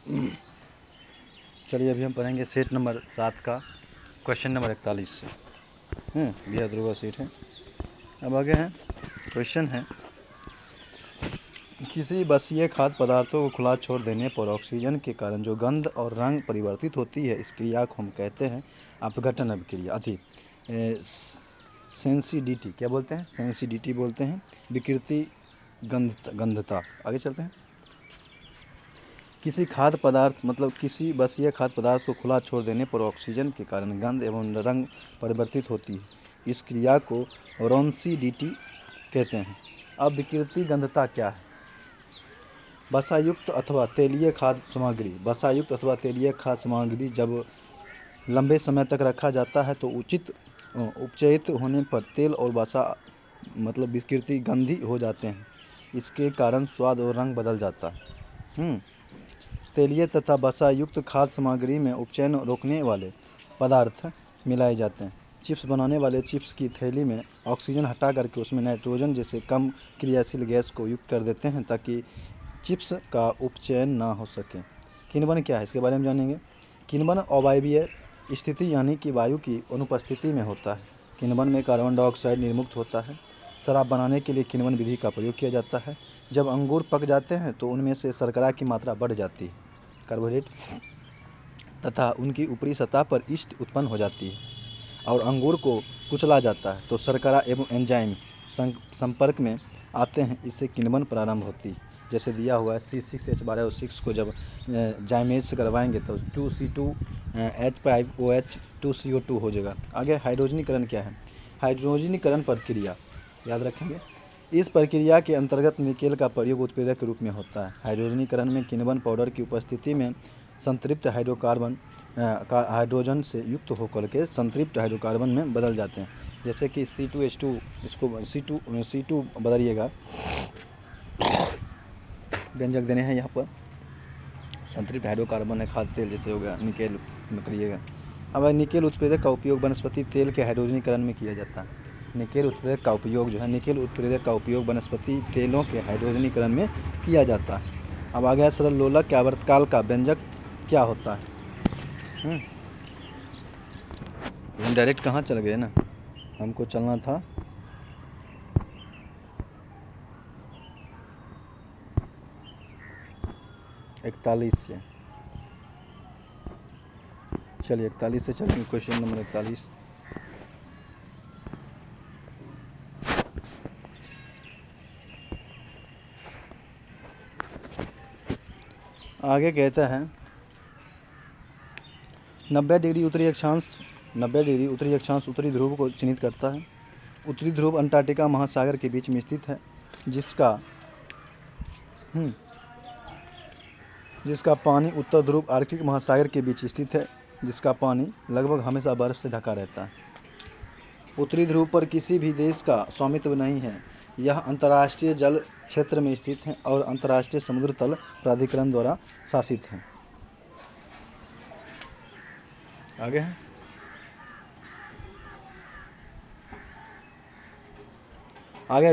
चलिए अभी हम पढ़ेंगे सेट नंबर 7 का क्वेश्चन नंबर 41 से। बिहार ध्रुव सेट है। अब आगे है क्वेश्चन है, किसी बसीय खाद्य पदार्थों को खुला छोड़ देने पर ऑक्सीजन के कारण जो गंध और रंग परिवर्तित होती है, इस क्रिया को हम कहते हैं अपघटन अभिक्रिया। सेंसिडिटी क्या बोलते हैं? सेंसिडिटी बोलते हैं। विकृति गंधता। आगे चलते हैं। किसी खाद्य पदार्थ किसी बसीय खाद्य पदार्थ को खुला छोड़ देने पर ऑक्सीजन के कारण गंध एवं रंग परिवर्तित होती है, इस क्रिया को रोन्सिडिटी कहते हैं। अब विकृति गंधता क्या है? वसायुक्त अथवा तेलीय खाद्य सामग्री जब लंबे समय तक रखा जाता है तो उपचयित होने पर तेल और वसा विकृति गंधी हो जाते हैं। इसके कारण स्वाद और रंग बदल जाता है। तेलीय तथा वसा युक्त खाद्य सामग्री में उपचयन रोकने वाले पदार्थ मिलाए जाते हैं। चिप्स बनाने वाले चिप्स की थैली में ऑक्सीजन हटा करके उसमें नाइट्रोजन जैसे कम क्रियाशील गैस को युक्त कर देते हैं ताकि चिप्स का उपचयन ना हो सके। किण्वन क्या है, इसके बारे में जानेंगे। किण्वन अवायवीय स्थिति यानी कि वायु की अनुपस्थिति में होता है। किण्वन में कार्बन डाइऑक्साइड निर्मुक्त होता है। शराब बनाने के लिए किण्वन विधि का प्रयोग किया जाता है। जब अंगूर पक जाते हैं तो उनमें से शर्करा की मात्रा बढ़ जाती है, कार्बोहाइड्रेट, तथा उनकी ऊपरी सतह पर ईस्ट उत्पन्न हो जाती है और अंगूर को कुचला जाता है तो शर्करा एवं एंजाइम संपर्क में आते हैं। इससे किण्वन प्रारंभ होती है। जैसे दिया हुआ है C6H12O6 को जब जाइमेज से करवाएंगे तो 2C2H5OH 2CO2 हो जाएगा। आगे हाइड्रोजनीकरण क्या है? हाइड्रोजनीकरण प्रक्रिया याद रखेंगे। इस प्रक्रिया के अंतर्गत निकेल का प्रयोग उत्प्रेरक के रूप में होता है। हाइड्रोजनीकरण में किण्वन पाउडर की उपस्थिति में संतृप्त हाइड्रोकार्बन हाइड्रोजन से युक्त होकर के संतृप्त हाइड्रोकार्बन में बदल जाते हैं। जैसे कि C2H2, इसको C2 बदलिएगा, व्यंजक देने हैं यहाँ पर। संतृप्त हाइड्रोकार्बन है खाद्य तेल, जैसे हो गया निकेल में करिएगा। अब निकेल उत्प्रेरक का उपयोग वनस्पति तेल के हाइड्रोजनीकरण में किया जाता है। निकेल उत्प्रेरक का उपयोग वनस्पति तेलों के हाइड्रोजनीकरण में किया जाता है। अब आ गया सरल लोलक के आवर्तकाल का व्यंजक क्या होता है? हम डायरेक्ट कहाँ चल गए ना, हमको चलना था इकतालीस से। चलिए 41 से चलेंगे। Question number 41। आगे कहता है 90 डिग्री उत्तरी अक्षांश उत्तरी ध्रुव को चिन्हित करता है। उत्तरी ध्रुव अंटार्कटिका महासागर के बीच में स्थित है, जिसका पानी उत्तर ध्रुव आर्कटिक महासागर के बीच स्थित है, जिसका पानी लगभग हमेशा बर्फ से ढका रहता है। उत्तरी ध्रुव पर किसी भी देश का स्वामित्व नहीं है। यह अंतर्राष्ट्रीय जल क्षेत्र में स्थित है और अंतर्राष्ट्रीय समुद्र तल प्राधिकरण द्वारा शासित है। आगे है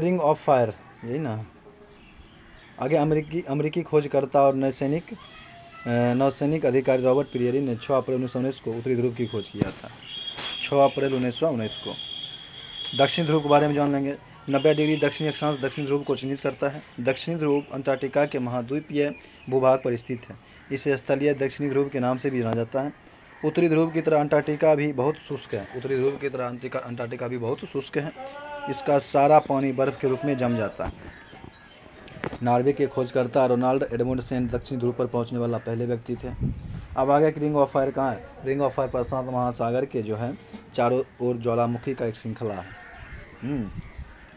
रिंग ऑफ फायर, यही ना। आगे अमेरिकी खोजकर्ता और नौसैनिक अधिकारी रॉबर्ट पियरी ने 6 अप्रैल 1919 को उत्तरी ध्रुव की खोज किया था। 6 अप्रैल 1919 को। दक्षिणी ध्रुव के बारे में जान लेंगे। 90 डिग्री दक्षिणी अक्षांश दक्षिणी ध्रुव को चिन्हित करता है। दक्षिणी ध्रुव अंटार्कटिका के महाद्वीपीय भूभाग पर स्थित है। इसे स्थलीय दक्षिणी ध्रुव के नाम से भी जाना जाता है। उत्तरी ध्रुव की तरह अंटार्कटिका भी बहुत शुष्क है। इसका सारा पानी बर्फ के रूप में जम जाता है। नॉर्वे के खोजकर्ता रोनाल्ड एडमंडसेन दक्षिणी ध्रुव पर पहुंचने वाला पहले व्यक्ति थे। अब आगे रिंग ऑफ फायर कहाँ है? रिंग ऑफ फायर प्रशांत महासागर के जो है चारों ओर ज्वालामुखी का एक श्रृंखला है।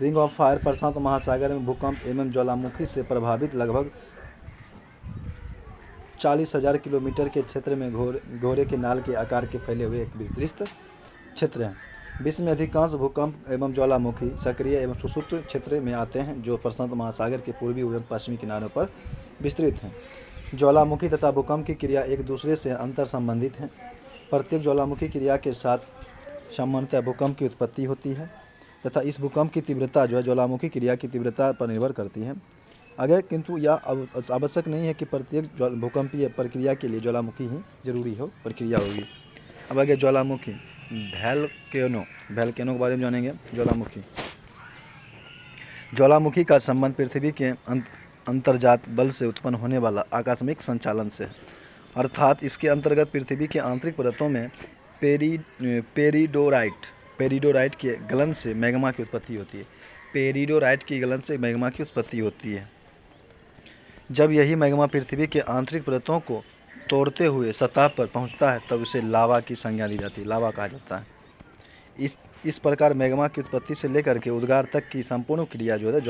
रिंग ऑफ फायर प्रशांत महासागर में भूकंप एवं ज्वालामुखी से प्रभावित लगभग 40,000 किलोमीटर के क्षेत्र में घोरे के नाल के आकार के फैले हुए एक विस्तृत क्षेत्र है। विश्व में अधिकांश भूकंप एवं ज्वालामुखी सक्रिय एवं सुषुप्त क्षेत्र में आते हैं, जो प्रशांत महासागर के पूर्वी एवं पश्चिमी किनारों पर विस्तृत हैं। ज्वालामुखी तथा भूकंप की क्रिया एक दूसरे से अंतर संबंधित हैं। प्रत्येक ज्वालामुखी क्रिया के साथ सामान्यतः भूकंप की उत्पत्ति होती है तथा इस भूकंप की तीव्रता जो है ज्वालामुखी क्रिया की तीव्रता पर निर्भर करती है। आगे किंतु यह आवश्यक नहीं है कि प्रत्येक भूकंपीय प्रक्रिया के लिए ज्वालामुखी ही जरूरी हो प्रक्रिया होगी। अब आगे ज्वालामुखी वैल्केनो के बारे में जानेंगे। ज्वालामुखी का संबंध पृथ्वी के अंतर्जात बल से उत्पन्न होने वाला आकस्मिक संचालन से है, अर्थात इसके अंतर्गत पृथ्वी के आंतरिक परतों में पेरिडोराइट के गलन से मैग्मा की उत्पत्ति होती है। पेरिडोराइट की गलन से मैग्मा की उत्पत्ति होती है। जब यही मैग्मा पृथ्वी के आंतरिक परतों को तोड़ते हुए सतह पर पहुंचता है तब उसे लावा की संज्ञा दी जाती है, लावा कहा जाता है। इस प्रकार मैग्मा की उत्पत्ति से लेकर के उद्गार तक की संपूर्ण क्रिया जो है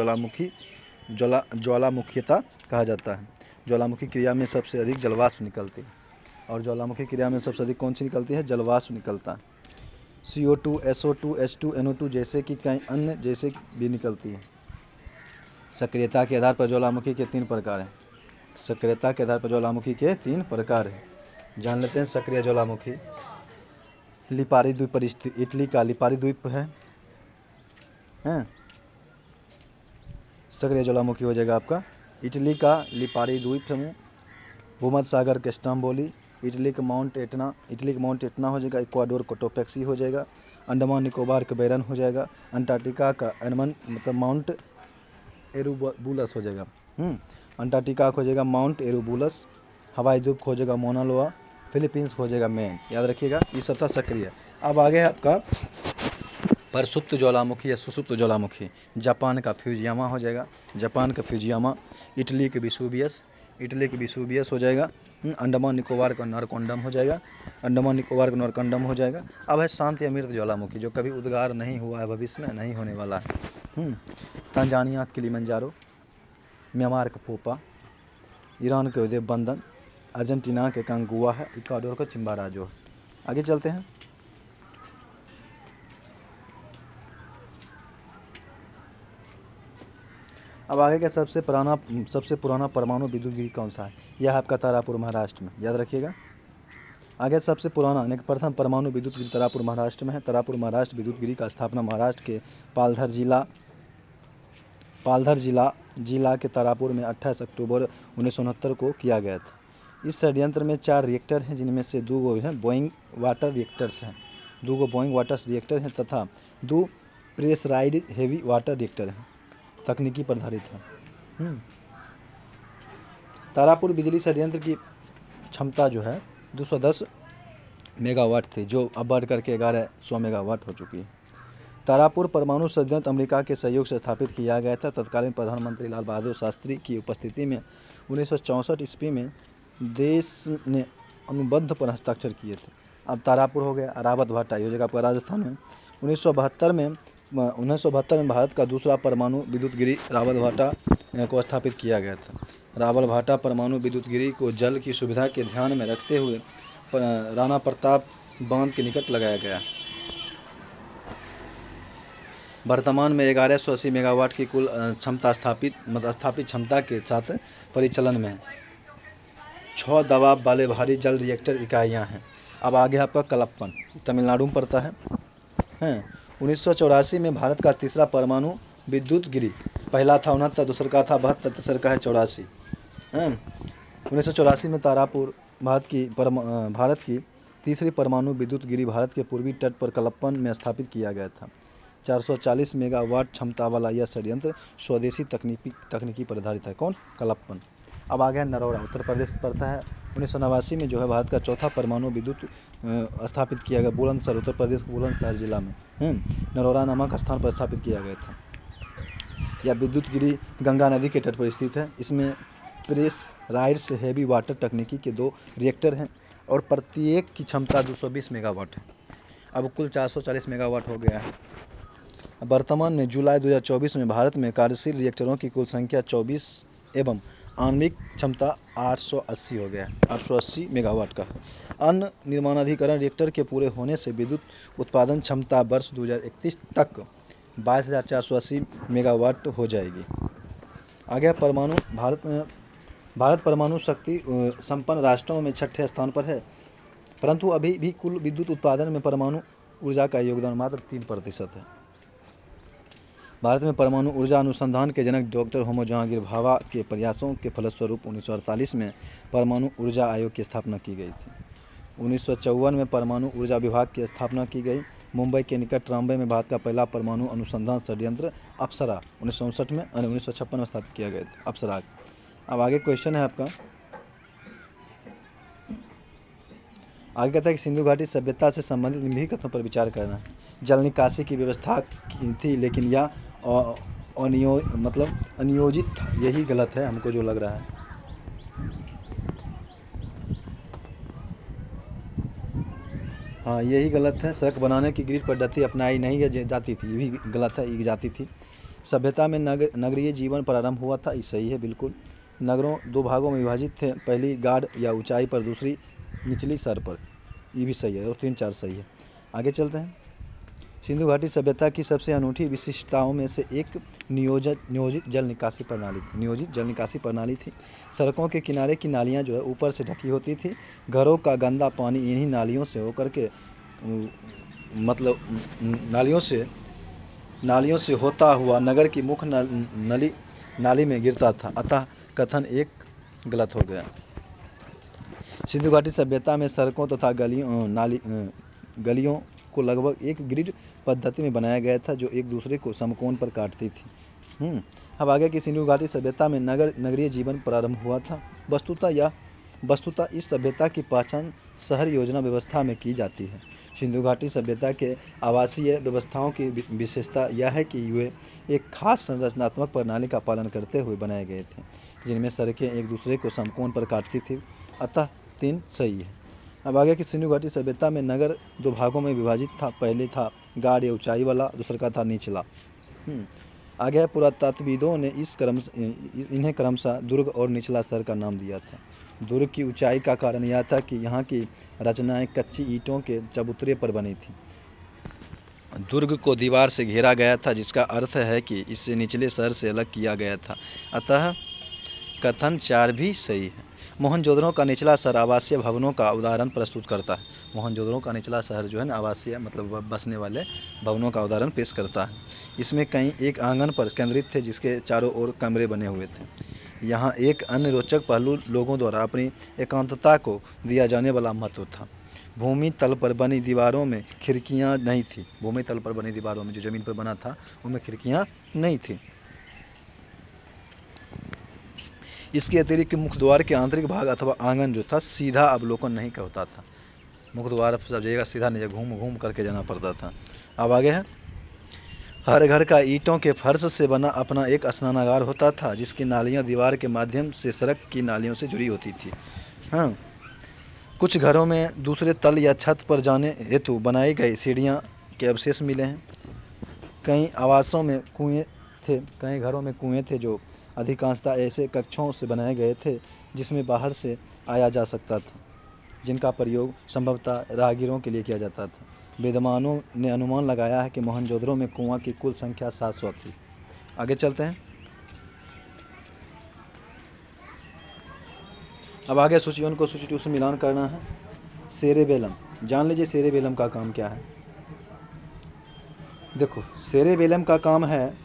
ज्वालामुखीयता कहा जाता है। ज्वालामुखी क्रिया में सबसे अधिक जलवाष्प निकलती है, और ज्वालामुखी क्रिया में सबसे अधिक कौन सी निकलती है? जलवाष्प निकलता है। CO2, SO2, H2, NO2 जैसे कि कई अन्य जैसे भी निकलती है। सक्रियता के आधार पर ज्वालामुखी के 3 प्रकार हैं। सक्रियता के आधार पर ज्वालामुखी के 3 प्रकार हैं, जान लेते हैं। सक्रिय ज्वालामुखी लिपारी द्वीप पर स्थित इटली का लिपारी द्वीप है। सक्रिय ज्वालामुखी हो जाएगा आपका इटली का लिपारी द्वीप समूह। भूमध्य सागर के स्ट्रोम्बोली, इटली का माउंट एटना हो जाएगा। इक्वाडोर कोटोपेक्सी हो जाएगा। अंडमान निकोबार का बैरन हो जाएगा। अंटार्कटिका का एडमंड मतलब माउंट एरूबुलस हो जाएगा। अंटार्कटिका हो जाएगा माउंट एरूबुलस। हवाई द्वीप हो जाएगा मोना लोआ। फिलीपींस हो जाएगा मैन। याद रखिएगा, ये सब था सक्रिय। अब आगे है आपका परसुप्त ज्वालामुखी या सुसुप्त ज्वालामुखी। जापान का फ्यूजियामा हो जाएगा। जापान का फ्यूजियामा। इटली के विसुवियस हो जाएगा। अंडमान निकोबार का नरकोंडम हो जाएगा। हो जाएगा। अब है शांत या मृत ज्वालामुखी, जो कभी उद्गार नहीं हुआ है, भविष्य में नहीं होने वाला है। तंजानिया किलिमंजारो, म्यांमार का पोपा, ईरान के उदय बंदन, अर्जेंटीना के कांगुआ है, इक्वाडोर का चिम्बाराजो। आगे चलते हैं। अब आगे का सबसे पुराना परमाणु विद्युत ग्रिड कौन सा है? यह आपका तारापुर महाराष्ट्र में। याद रखिएगा। आगे सबसे पुराना यानी प्रथम परमाणु विद्युत ग्रिड तारापुर महाराष्ट्र में है। तारापुर महाराष्ट्र विद्युत ग्रिड का स्थापना महाराष्ट्र के पालघर जिला के तारापुर में 28 अक्टूबर 1969 को किया गया था। इस संयंत्र में 4 रिएक्टर हैं, जिनमें से 2 हैं बोइंग वाटर रिएक्टर हैं तथा 2 प्रेशराइज्ड हेवी वाटर रिएक्टर हैं। तकनीकी पर आधारित है। तारापुर बिजली संयंत्र की क्षमता जो है 210 मेगावाट थी, जो अब बढ़ करके 1100 मेगावाट हो चुकी है। तारापुर परमाणु संयंत्र अमेरिका के सहयोग से स्थापित किया गया था। तत्कालीन प्रधानमंत्री लाल बहादुर शास्त्री की उपस्थिति में 1964 ईस्वी में देश ने अनुबंध पर हस्ताक्षर किए थे। अब तारापुर हो गया। रावत भाटा हो जाएगा आपका राजस्थान में। 1972 में भारत का दूसरा परमाणु विद्युत गिरी रावत भाटा को स्थापित किया गया था। रावल भाटा परमाणु विद्युत गिरी को जल की सुविधा के ध्यान में रखते हुए राणा प्रताप बांध के निकट लगाया गया। वर्तमान में 1180 मेगावाट की कुल क्षमता स्थापित क्षमता के साथ परिचालन में है। 6 दबाव वाले भारी जल रिएक्टर इकाइयाँ हैं। अब आगे आपका कलप्पन, तमिलनाडु में पड़ता है। 1984 में भारत का तीसरा परमाणु विद्युत गिरी, पहला था 69, दूसरा का था 72, तीसरा का है 84। 1984 में तारापुर भारत की तीसरी परमाणु विद्युत गिरी भारत के पूर्वी तट पर कलप्पन में स्थापित किया गया था। 440 मेगावाट क्षमता वाला यह संयंत्र स्वदेशी तकनीकी पर आधारित है। कौन? कलप्पन। अब आ गया नरोरा, उत्तर प्रदेश पड़ता है। 1989 में जो है भारत का चौथा परमाणु विद्युत स्थापित किया गया बुलंदशहर, उत्तर प्रदेश के बुलंदशहर जिला में नरोरा नामक स्थान पर स्थापित किया गया था। यह विद्युत गिरी गंगा नदी के तट पर स्थित है। इसमें प्रेशराइज्ड हेवी वाटर तकनीकी के 2 रिएक्टर हैं और प्रत्येक की क्षमता 220 मेगावाट है। अब कुल 440 मेगावाट हो गया है। वर्तमान में जुलाई 2024 में भारत में कार्यशील रिएक्टरों की कुल संख्या 24 एवं आणविक क्षमता 880 हो गया है। 880 मेगावाट का। अन्य निर्माणाधिकरण रिएक्टर के पूरे होने से विद्युत उत्पादन क्षमता वर्ष 2031 तक 22,480 मेगावाट हो जाएगी। आगे परमाणु भारत परमाणु शक्ति संपन्न राष्ट्रों में 6ठे स्थान पर है, परंतु अभी भी कुल विद्युत उत्पादन में परमाणु ऊर्जा का योगदान मात्र 3% है। भारत में परमाणु ऊर्जा अनुसंधान के जनक डॉक्टर होमो जहांगीर भाभा के प्रयासों के फलस्वरूप 1948 में परमाणु ऊर्जा आयोग की स्थापना की गई थी। 1954 में परमाणु ऊर्जा विभाग की स्थापना की गई। मुंबई के निकट ट्राम्बे में भारत का पहला परमाणु अनुसंधान संयंत्र अप्सरा 1959 में 1956 में स्थापित किया गया था, अप्सरा। अब आगे क्वेश्चन है आपका, आगे कहता है कि सिंधु घाटी सभ्यता से संबंधित निम्नलिखित कथनों पर विचार करना है। जल निकासी की व्यवस्था की थी, लेकिन यह अनियोजित था। यही गलत है हमको जो लग रहा है। हाँ, यही गलत है। सड़क बनाने की ग्रिड पद्धति अपनाई नहीं जाती थी, ये भी गलत है, ये जाती थी। सभ्यता में नगरीय जीवन प्रारंभ हुआ था, ये सही है बिल्कुल। नगरों 2 भागों में विभाजित थे, पहली गाढ़ या ऊंचाई पर, दूसरी निचली सर पर, ये भी सही है। और 3-4 सही है। आगे चलते हैं। सिंधु घाटी सभ्यता की सबसे अनूठी विशिष्टताओं में से एक नियोजित जल निकासी प्रणाली थी। नियोजित जल निकासी प्रणाली थी। सड़कों के किनारे की नालियाँ जो है ऊपर से ढकी होती थी। घरों का गंदा पानी इन्हीं नालियों से होकर के नालियों से होता हुआ नगर की मुख्य नाली में गिरता था। अतः कथन 1 गलत हो गया। सिंधु घाटी सभ्यता में सड़कों तथा गलियों को लगभग एक ग्रिड पद्धति में बनाया गया था, जो एक दूसरे को समकोण पर काटती थी। अब आगे कि सिंधु घाटी सभ्यता में नगरीय जीवन प्रारंभ हुआ था। वस्तुतः इस सभ्यता की पहचान शहर योजना व्यवस्था में की जाती है। सिंधु घाटी सभ्यता के आवासीय व्यवस्थाओं की विशेषता यह है कि वे एक खास संरचनात्मक प्रणाली का पालन करते हुए बनाए गए थे, जिनमें सड़कें एक दूसरे को समकोण पर काटती थी। अतः 3 सही है। अब आगे कि सिंधु घाटी सभ्यता में नगर 2 भागों में विभाजित था, पहले था गाढ़ या ऊंचाई वाला, दूसरा का था निचला। आगे पुरातत्वविदों ने इन्हें क्रमशः दुर्ग और निचला शहर का नाम दिया था। दुर्ग की ऊंचाई का कारण यह था कि यहाँ की रचनाएं कच्ची ईंटों के चबूतरे पर बनी थी। दुर्ग को दीवार से घेरा गया था, जिसका अर्थ है कि इसे निचले शहर से अलग किया गया था। अतः कथन 4 भी सही है। मोहनजोदड़ो का निचला शहर आवासीय भवनों का उदाहरण प्रस्तुत करता है। मोहनजोदड़ो का निचला शहर जो है ना, आवासीय मतलब बसने वाले भवनों का उदाहरण पेश करता है। इसमें कई एक आंगन पर केंद्रित थे, जिसके चारों ओर कमरे बने हुए थे। यहाँ एक अन्य रोचक पहलू लोगों द्वारा अपनी एकांतता को दिया जाने वाला महत्व था। भूमि तल पर बनी दीवारों में खिड़कियाँ नहीं थी। भूमि तल पर बनी दीवारों में, जो ज़मीन पर बना था, उनमें खिड़कियाँ नहीं थी। इसके अतिरिक्त मुख्य द्वार के आंतरिक भाग अथवा आंगन जो था, सीधा अवलोकन नहीं होता था। मुख्य द्वार सब जगह सीधा नहीं, घूम घूम करके जाना पड़ता था। अब आगे है, हर घर का ईंटों के फर्श से बना अपना एक स्नानागार होता था, जिसकी नालियाँ दीवार के माध्यम से सड़क की नालियों से जुड़ी होती थी। हाँ, कुछ घरों में दूसरे तल या छत पर जाने हेतु बनाई गई सीढ़ियाँ के अवशेष मिले हैं। कई आवासों में कुएँ थे, कई घरों में कुएँ थे, जो अधिकांशतः ऐसे कक्षों से बनाए गए थे जिसमें बाहर से आया जा सकता था, जिनका प्रयोग संभवतः राहगीरों के लिए किया जाता था। विद्वानों ने अनुमान लगाया है कि मोहनजोदड़ो में कुआं की कुल संख्या 700 थी। आगे चलते हैं। अब आगे सूची 1 को सूची 2 से मिलान करना है। सेरेबेलम, जान लीजिए सेरेबेलम का काम क्या है। देखो, सेरेबेलम का काम है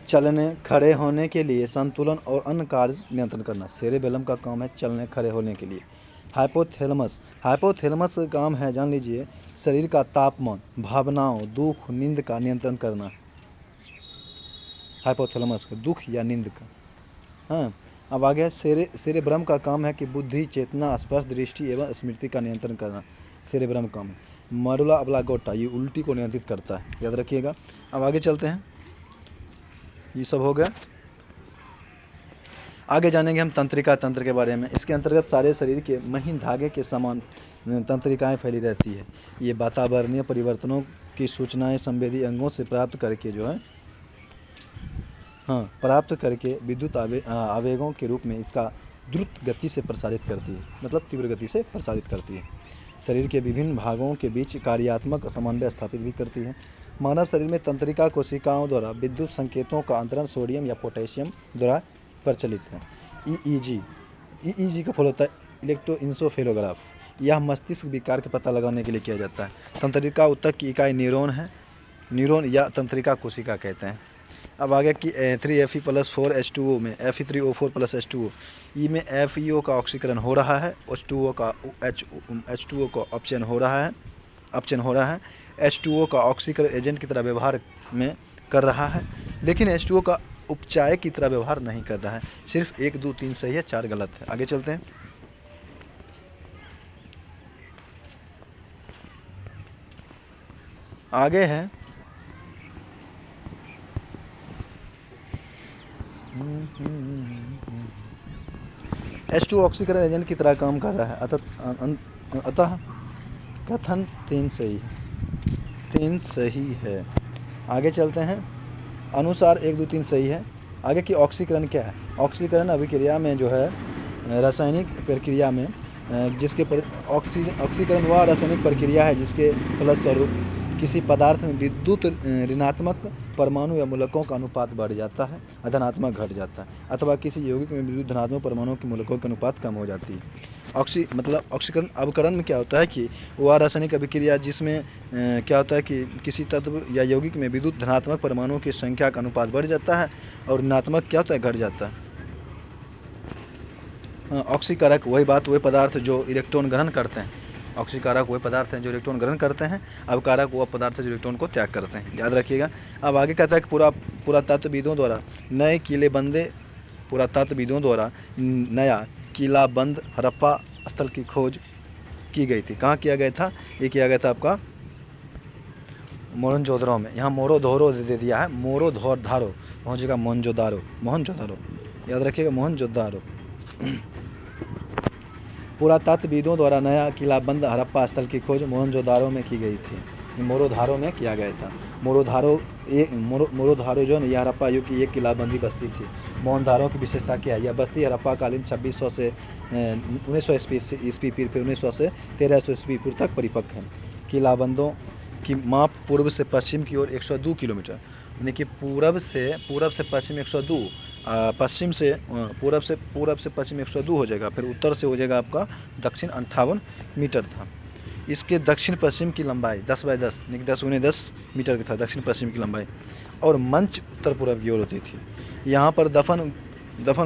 चलने खड़े होने के लिए संतुलन और अन्य कार्य नियंत्रण करना। सेरेबेलम का काम है चलने खड़े होने के लिए। हाइपोथैलेमस का काम है, जान लीजिए, शरीर का तापमान, भावनाओं, दुख, नींद का नियंत्रण करना। हाइपोथैलेमस का दुख या नींद का। हाँ, अब आगे सेरेब्रम का काम है कि बुद्धि, चेतना, स्पर्श, दृष्टि एवं स्मृति का नियंत्रण करना। सेरेब्रम काम है। मरुला अब्लागोटा ये उल्टी को नियंत्रित करता है, याद रखिएगा। अब आगे चलते हैं। ये सब हो गया। आगे जानेंगे हम तंत्रिका तंत्र के बारे में। इसके अंतर्गत सारे शरीर के महीन धागे के समान तंत्रिकाएं फैली रहती है। ये वातावरणीय परिवर्तनों की सूचनाएं संवेदी अंगों से प्राप्त करके जो है प्राप्त करके विद्युत आवेगों के रूप में इसका द्रुत गति से प्रसारित करती है, मतलब तीव्र गति से प्रसारित करती है। शरीर के विभिन्न भागों के बीच कार्यात्मक समन्वय स्थापित भी करती है। मानव शरीर में तंत्रिका कोशिकाओं द्वारा विद्युत संकेतों का अंतरण सोडियम या पोटेशियम द्वारा प्रचलित है। ईईजी का फल होता है इलेक्ट्रोइंसोफेलोग्राफ। यह मस्तिष्क विकार का पता लगाने के लिए किया जाता है। तंत्रिका ऊतक की इकाई न्यूरॉन है। न्यूरॉन या तंत्रिका कोशिका कहते हैं। अब आगे कि 3Fe+4H2O में Fe3O4+H2O, ई में FeO का ऑक्सीकरण हो रहा है, H2O का H2O का अपचयन हो रहा है। H2O का ऑक्सीकरण एजेंट की तरह व्यवहार में कर रहा है, लेकिन H2O का उपचायक की तरह व्यवहार नहीं कर रहा है। सिर्फ 1, 2, 3 सही है, 4 गलत है। आगे चलते हैं। आगे है H2O ऑक्सीकरण एजेंट की तरह काम कर रहा है, अतः कथन 3 सही है। आगे चलते हैं। अनुसार 1, 2, 3 सही है। आगे की ऑक्सीकरण क्या है? ऑक्सीकरण अभिक्रिया में जो है रासायनिक प्रक्रिया में जिसके ऑक्सीकरण वह रासायनिक प्रक्रिया है जिसके फलस्वरूप किसी पदार्थ में विद्युत ऋणात्मक परमाणु या मूलकों का अनुपात बढ़ जाता है, धनात्मक घट जाता है, अथवा किसी यौगिक में विद्युत धनात्मक परमाणुओं के मूलकों का अनुपात कम हो जाती है। ऑक्सीकरण अवकरण में क्या होता है कि वह रासायनिक अभिक्रिया जिसमें क्या होता है कि किसी तत्व या यौगिक में विद्युत धनात्मक परमाणुओं की संख्या का अनुपात बढ़ जाता है और ऋणात्मक क्या होता है, घट जाता है। ऑक्सीकारक वही पदार्थ जो इलेक्ट्रॉन ग्रहण करते हैं। ऑक्सीकारक वही पदार्थ हैं जो इलेक्ट्रॉन ग्रहण करते हैं, अवकारक वह पदार्थ है जो इलेक्ट्रॉन को त्याग करते हैं, याद रखिएगा। अब आगे कहता है कि पुरातत्वविदों द्वारा नए किलाबंद हड़प्पा स्थल की खोज की गई थी। कहाँ किया गया था? ये किया गया था आपका मोहनजोदड़ो में। यहाँ मोरोधोरो दे दिया है, मोरोधारो पहुँचेगा मोहनजोदारो, याद रखिएगा, मोहनजोदारो। पुरातत्वविदों द्वारा नया किलाबंद हड़प्पा स्थल की खोज मोहनजोदारो में की गई थी। मोरोधारो में किया गया था। मोरोधारो जो है यह हड़प्पा युग की एक किलाबंदी बस्ती थी। मोहनजोदारो की विशेषता क्या है? यह बस्ती हड़प्पा कालीन 2600 से 1900 ईस्वी फिर 1900 से 1300 ईस्वी पूर्व तक परिपक्व है। किलाबंदों की माप पूर्व से पश्चिम की ओर 102 किलोमीटर, यानी कि पूरब से पश्चिम 102, पश्चिम से पूरब से पश्चिम 102 हो जाएगा, फिर उत्तर से हो जाएगा आपका दक्षिण 58 मीटर था। इसके दक्षिण पश्चिम की लंबाई 10 बाई 10 यानी कि 10 × 10 मीटर की था दक्षिण पश्चिम की लंबाई, और मंच उत्तर पूर्व की ओर होती थी। यहाँ पर दफन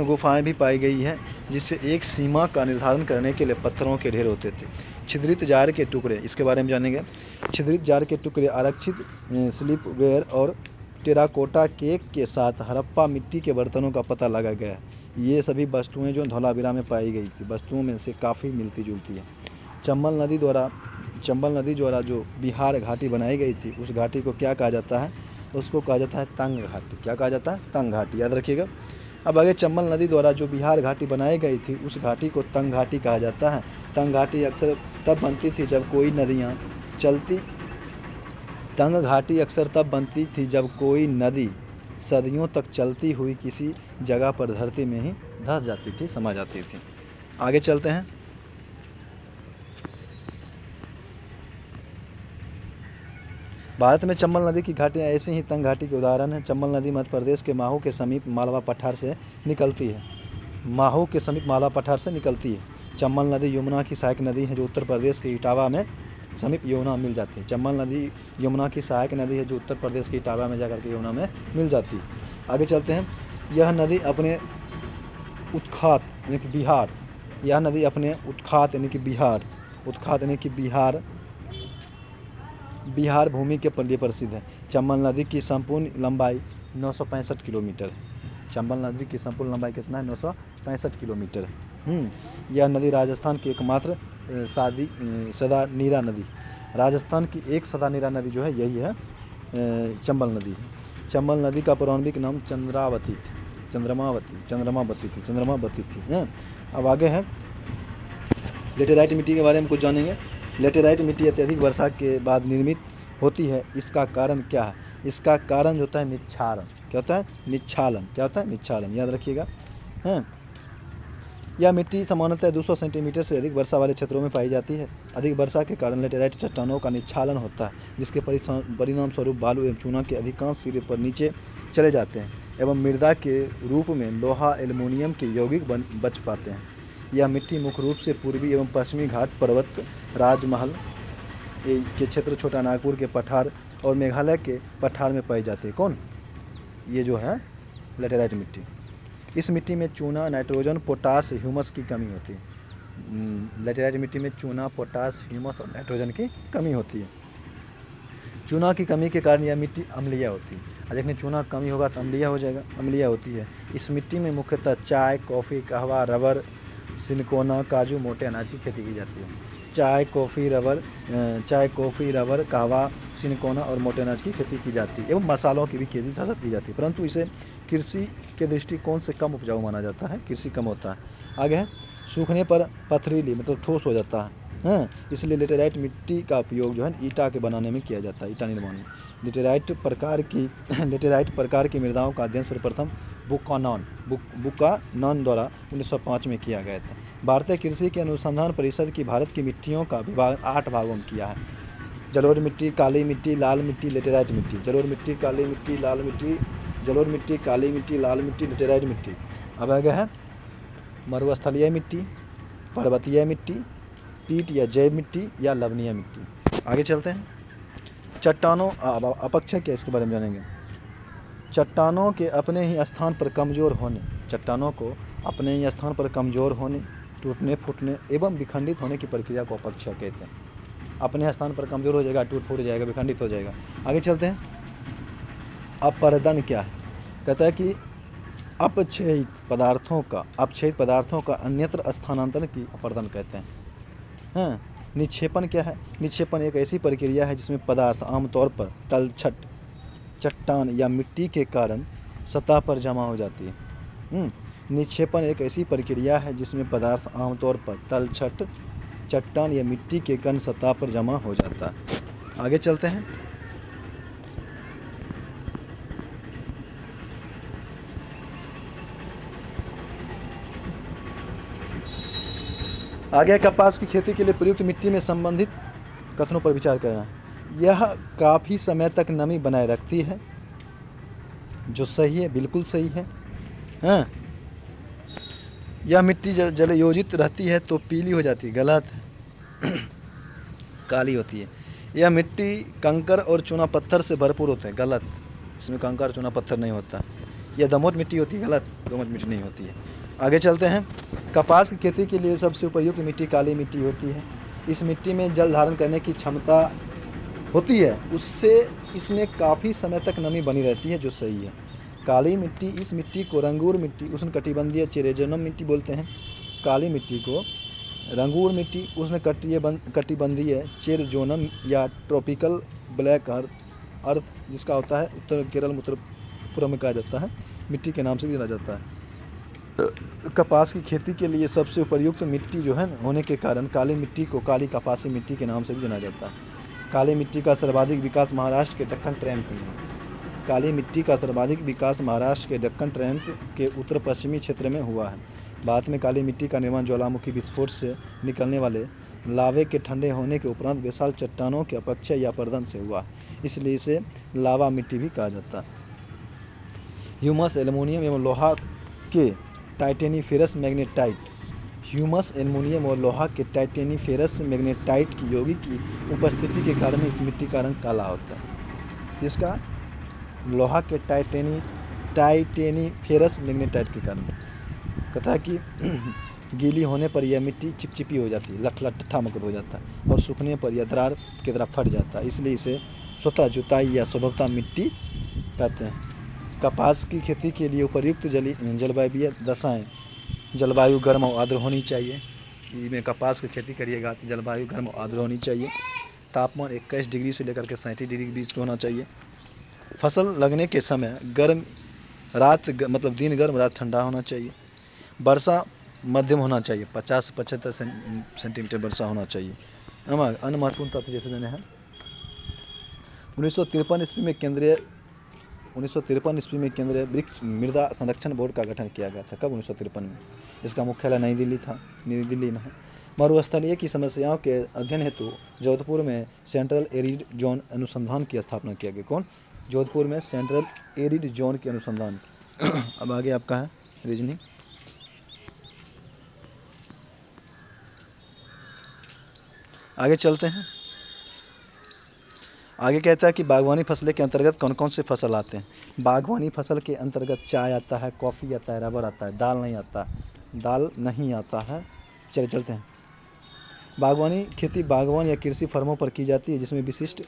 गुफाएं भी पाई गई हैं, जिससे एक सीमा का निर्धारण करने के लिए पत्थरों के ढेर होते थे। छिद्रित जार के टुकड़े, इसके बारे में जानेंगे। छिद्रित जार के टुकड़े आरक्षित स्लिपवेयर और टेराकोटा केक के साथ हड़प्पा मिट्टी के बर्तनों का पता लगा गया। ये सभी वस्तुएं जो धौलावीरा में पाई गई थी वस्तुओं में से काफ़ी मिलती जुलती है। चंबल नदी द्वारा जो बिहार घाटी बनाई गई थी, उस घाटी को क्या कहा जाता है? उसको कहा जाता है तंग घाटी। क्या कहा जाता है? तंग घाटी, याद रखिएगा। अब आगे, चंबल नदी द्वारा जो बिहार घाटी बनाई गई थी उस घाटी को तंग घाटी कहा जाता है। तंग घाटी अक्सर तब बनती थी जब कोई नदी सदियों तक चलती हुई किसी जगह पर धरती में ही धंस जाती थी, समा जाती थी। आगे चलते हैं। भारत में चंबल नदी की घाटियाँ ऐसी ही तंग घाटी के उदाहरण हैं। चंबल नदी मध्य प्रदेश के महू के समीप मालवा पठार से निकलती है। चंबल नदी यमुना की सहायक नदी है जो उत्तर प्रदेश के इटावा में समीप यमुना मिल जाती है। चंबल नदी यमुना की सहायक नदी है जो उत्तर प्रदेश के इटावा में जाकर के यमुना में मिल जाती है। आगे चलते हैं। यह नदी अपने उत्खात यानी कि बिहार भूमि के लिए प्रसिद्ध है। चंबल नदी की संपूर्ण लंबाई 965 किलोमीटर। चंबल नदी की संपूर्ण लंबाई कितना है? 965 किलोमीटर। यह नदी राजस्थान की एकमात्र सदा नीरा नदी, राजस्थान की एक सदा नीरा नदी जो है यही है चंबल नदी। चंबल नदी का पौराणिक नाम चंद्रमावती थी। अब आगे है लेटेराइट मिट्टी के बारे में कुछ जानेंगे। लेटेराइट मिट्टी अत्यधिक वर्षा के बाद निर्मित होती है। इसका कारण क्या है? इसका कारण होता है निच्छालन। क्या होता है? निच्छालन, याद रखिएगा। यह मिट्टी सामान्यतः 200 सेंटीमीटर से अधिक वर्षा वाले क्षेत्रों में पाई जाती है। अधिक वर्षा के कारण लेटेराइट चट्टानों का निच्छालन होता है, जिसके परिणाम स्वरूप बालू एवं चूना के अधिकांश सिरे पर नीचे चले जाते हैं एवं मृदा के रूप में लोहा एल्युमिनियम के यौगिक बच पाते हैं। यह मिट्टी मुख्य रूप से पूर्वी एवं पश्चिमी घाट पर्वत, राजमहल के क्षेत्र, छोटा नागपुर के पठार और मेघालय के पठार में पाई जाती है। कौन? ये जो है लेटेराइट मिट्टी। इस मिट्टी में चूना, नाइट्रोजन, पोटास, ह्यूमस की कमी होती है। लेटेराइट मिट्टी में चूना, पोटास, ह्यूमस और नाइट्रोजन की कमी होती है। चूना की कमी के कारण यह मिट्टी अम्लीय होती है। और देखिए चूना कमी होगा तो अम्लीय हो जाएगा, अम्लीय होती है। इस मिट्टी में मुख्यतः चाय, कॉफ़ी, कहवा, रबर, सिनकोना, काजू, मोटे अनाज की खेती की जाती है। चाय, कॉफ़ी, रबर, कहवा, सिनकोना और मोटे अनाज की खेती की जाती है एवं मसालों की भी खेती साथ की जाती है, परंतु इसे कृषि के दृष्टिकोण से कम उपजाऊ माना जाता है, कृषि कम होता है। आगे है सूखने पर पथरीली मतलब ठोस हो जाता है, इसलिए लेटेराइट मिट्टी का उपयोग जो है ईटा के बनाने में किया जाता है, ईटा निर्माण में। लेटेराइट प्रकार की मृदाओं का अध्ययन सर्वप्रथम बुकानन द्वारा 1905 में किया गया था। भारतीय कृषि के अनुसंधान परिषद की भारत की मिट्टियों का विभाग 8 भागों में किया है। जलोढ़ मिट्टी, काली मिट्टी, लाल मिट्टी, लेटेराइट मिट्टी। जलोढ़ मिट्टी, काली मिट्टी, लाल मिट्टी, जलोढ़ मिट्टी, काली मिट्टी, लाल मिट्टी, लेटेराइट मिट्टी। अब आगे है मरुस्थलीय मिट्टी, पर्वतीय मिट्टी, पीट या जैव मिट्टी या लवणीय मिट्टी। आगे चलते हैं। चट्टानों अपक्षय क्या, इसके बारे में जानेंगे। चट्टानों के अपने ही स्थान पर कमज़ोर होने, चट्टानों को अपने ही स्थान पर कमज़ोर होने, टूटने फूटने एवं विखंडित होने की प्रक्रिया को अपक्षय कहते हैं। अपने स्थान पर कमज़ोर हो जाएगा, टूट फूट जाएगा, विखंडित हो जाएगा। आगे चलते हैं। अपरदन क्या है? कहता है कि अपक्षयित पदार्थों का अन्यत्र स्थानांतरण की अपरदन कहते हैं। निक्षेपण क्या है? निक्षेपण एक ऐसी प्रक्रिया है जिसमें पदार्थ आमतौर पर तलछट, चट्टान या मिट्टी के कारण सतह पर जमा हो जाती है। निक्षेपण एक ऐसी प्रक्रिया है जिसमें पदार्थ आमतौर पर तलछट, चट्टान या मिट्टी के कण सतह पर जमा हो जाता है। आगे चलते हैं। आगे कपास की खेती के लिए प्रयुक्त मिट्टी में संबंधित कथनों पर विचार करना। यह काफ़ी समय तक नमी बनाए रखती है, जो सही है, बिल्कुल सही है। यह मिट्टी जलयोजित रहती है तो पीली हो जाती है, गलत है, काली होती है। यह मिट्टी कंकर और चूना पत्थर से भरपूर होते हैं, गलत, इसमें कंकर चूना पत्थर नहीं होता। यह दोमट मिट्टी होती है, गलत, दोमट मिट्टी नहीं होती है। आगे चलते हैं। कपास की खेती के लिए सबसे उपयुक्त मिट्टी काली मिट्टी होती है। इस मिट्टी में जल धारण करने की क्षमता होती है, उससे इसमें काफ़ी समय तक नमी बनी रहती है, जो सही है। काली मिट्टी, इस मिट्टी को रंगूर मिट्टी, उष्णकटिबंधीय चिरेजनम मिट्टी बोलते हैं। काली मिट्टी को रंगूर मिट्टी, उष्णकटिबंधीय चिरजोनम या ट्रॉपिकल ब्लैक अर्थ जिसका होता है उत्तर केरल उत्तरपुर में कहा जाता है, मिट्टी के नाम से भी जाना जाता है। कपास की खेती के लिए सबसे उपयुक्त मिट्टी जो है होने के कारण काली मिट्टी को काली कपासी मिट्टी के नाम से भी जाना जाता है। काली मिट्टी का सर्वाधिक विकास महाराष्ट्र के दक्कन ट्रेंट में है। काली मिट्टी का सर्वाधिक विकास महाराष्ट्र के दक्कन ट्रेंट के उत्तर पश्चिमी क्षेत्र में हुआ है। भारत में काली मिट्टी का निर्माण ज्वालामुखी विस्फोट से निकलने वाले लावे के ठंडे होने के उपरांत विशाल चट्टानों के अपक्षय या अपरदन से हुआ, इसलिए इसे लावा मिट्टी भी कहा जाता है। ह्यूमस, एल्युमिनियम एवं लोहा के टाइटेनीफेरस मैग्नेटाइट, ह्यूमस, एल्युमिनियम और लोहा के टाइटेनीफेरस मैग्नेटाइट की यौगिक की उपस्थिति के कारण इस मिट्टी का रंग काला होता है। इसका लोहा के टाइटेनीफेरस मैग्नेटाइट के कारण कहता है कि गीली होने पर यह मिट्टी चिपचिपी हो जाती है, लठलठा मकद हो जाता है, और सूखने पर यह दरार की तरह फट जाता है, इसलिए इसे स्वतः जुताई या स्वभवता मिट्टी कहते हैं। कपास की खेती के लिए उपयुक्त जलवायु दशाएँ, जलवायु गर्म और आर्द्र होनी चाहिए। इसमें कपास की खेती करिएगा तो जलवायु गर्म और आर्द्र होनी चाहिए। तापमान 21 डिग्री से लेकर के 37 डिग्री के बीच होना चाहिए। फसल लगने के समय दिन गर्म रात ठंडा होना चाहिए। वर्षा मध्यम होना चाहिए, 50 से 75 सेंटीमीटर वर्षा होना चाहिए। अन्य महत्वपूर्ण तथ्य जैसे देने हैं। 1953 ईस्वी में केंद्रीय वृक्ष मृदा संरक्षण बोर्ड का गठन किया गया था। कब? 1953 में। इसका मुख्यालय नई दिल्ली में है। मरुस्थलीय की समस्याओं के अध्ययन हेतु जोधपुर में सेंट्रल एरिड जोन अनुसंधान की स्थापना किया गया। कौन? जोधपुर में सेंट्रल एरिड जोन के अनुसंधान की। अब आगे आपका है रीजनिंग। आगे चलते हैं। आगे कहता है कि बागवानी फसलें के अंतर्गत कौन कौन से फसल आते हैं। बागवानी फसल के अंतर्गत चाय आता है, कॉफ़ी आता है, रबर आता है, दाल नहीं आता, दाल नहीं आता है। चलिए चलते हैं। बागवानी खेती बागवान या कृषि फर्मों पर की जाती है जिसमें विशिष्ट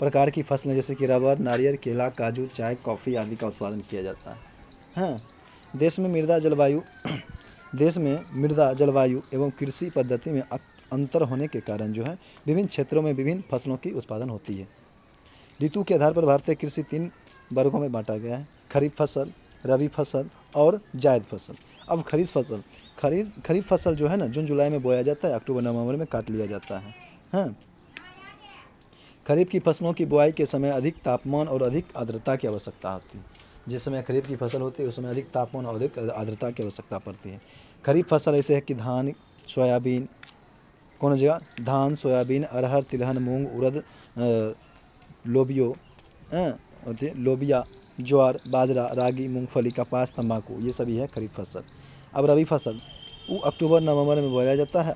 प्रकार की फसलें जैसे कि रबर, नारियल, केला, काजू, चाय, कॉफ़ी आदि का उत्पादन किया जाता है। हाँ, देश में मृदा जलवायु देश में मृदा जलवायु एवं कृषि पद्धति में अंतर होने के कारण जो है विभिन्न क्षेत्रों में विभिन्न फसलों की उत्पादन होती है। ऋतु के आधार पर भारतीय कृषि 3 वर्गों में बांटा गया है: खरीफ फसल, रबी फसल और जायद फसल। अब खरीफ फसल जो है ना जून जुलाई में बोया जाता है, अक्टूबर नवंबर में काट लिया जाता है। हाँ, खरीफ की फसलों की बुआई के समय अधिक तापमान और अधिक आर्द्रता की आवश्यकता होती है। जिस समय खरीफ की फसल होती है उस समय अधिक तापमान और अधिक आर्द्रता की आवश्यकता पड़ती है। खरीफ फसल ऐसे है कि धान, सोयाबीन, कौन हो जाएगा, धान, सोयाबीन, अरहर, तिलहन, मूंग, उड़द, लोबिया, ज्वार, बाजरा, रागी, मूंगफली, कपास, तंबाकू, ये सभी है खरीफ फसल। अब रबी फसल वो अक्टूबर नवंबर में बोया जाता है,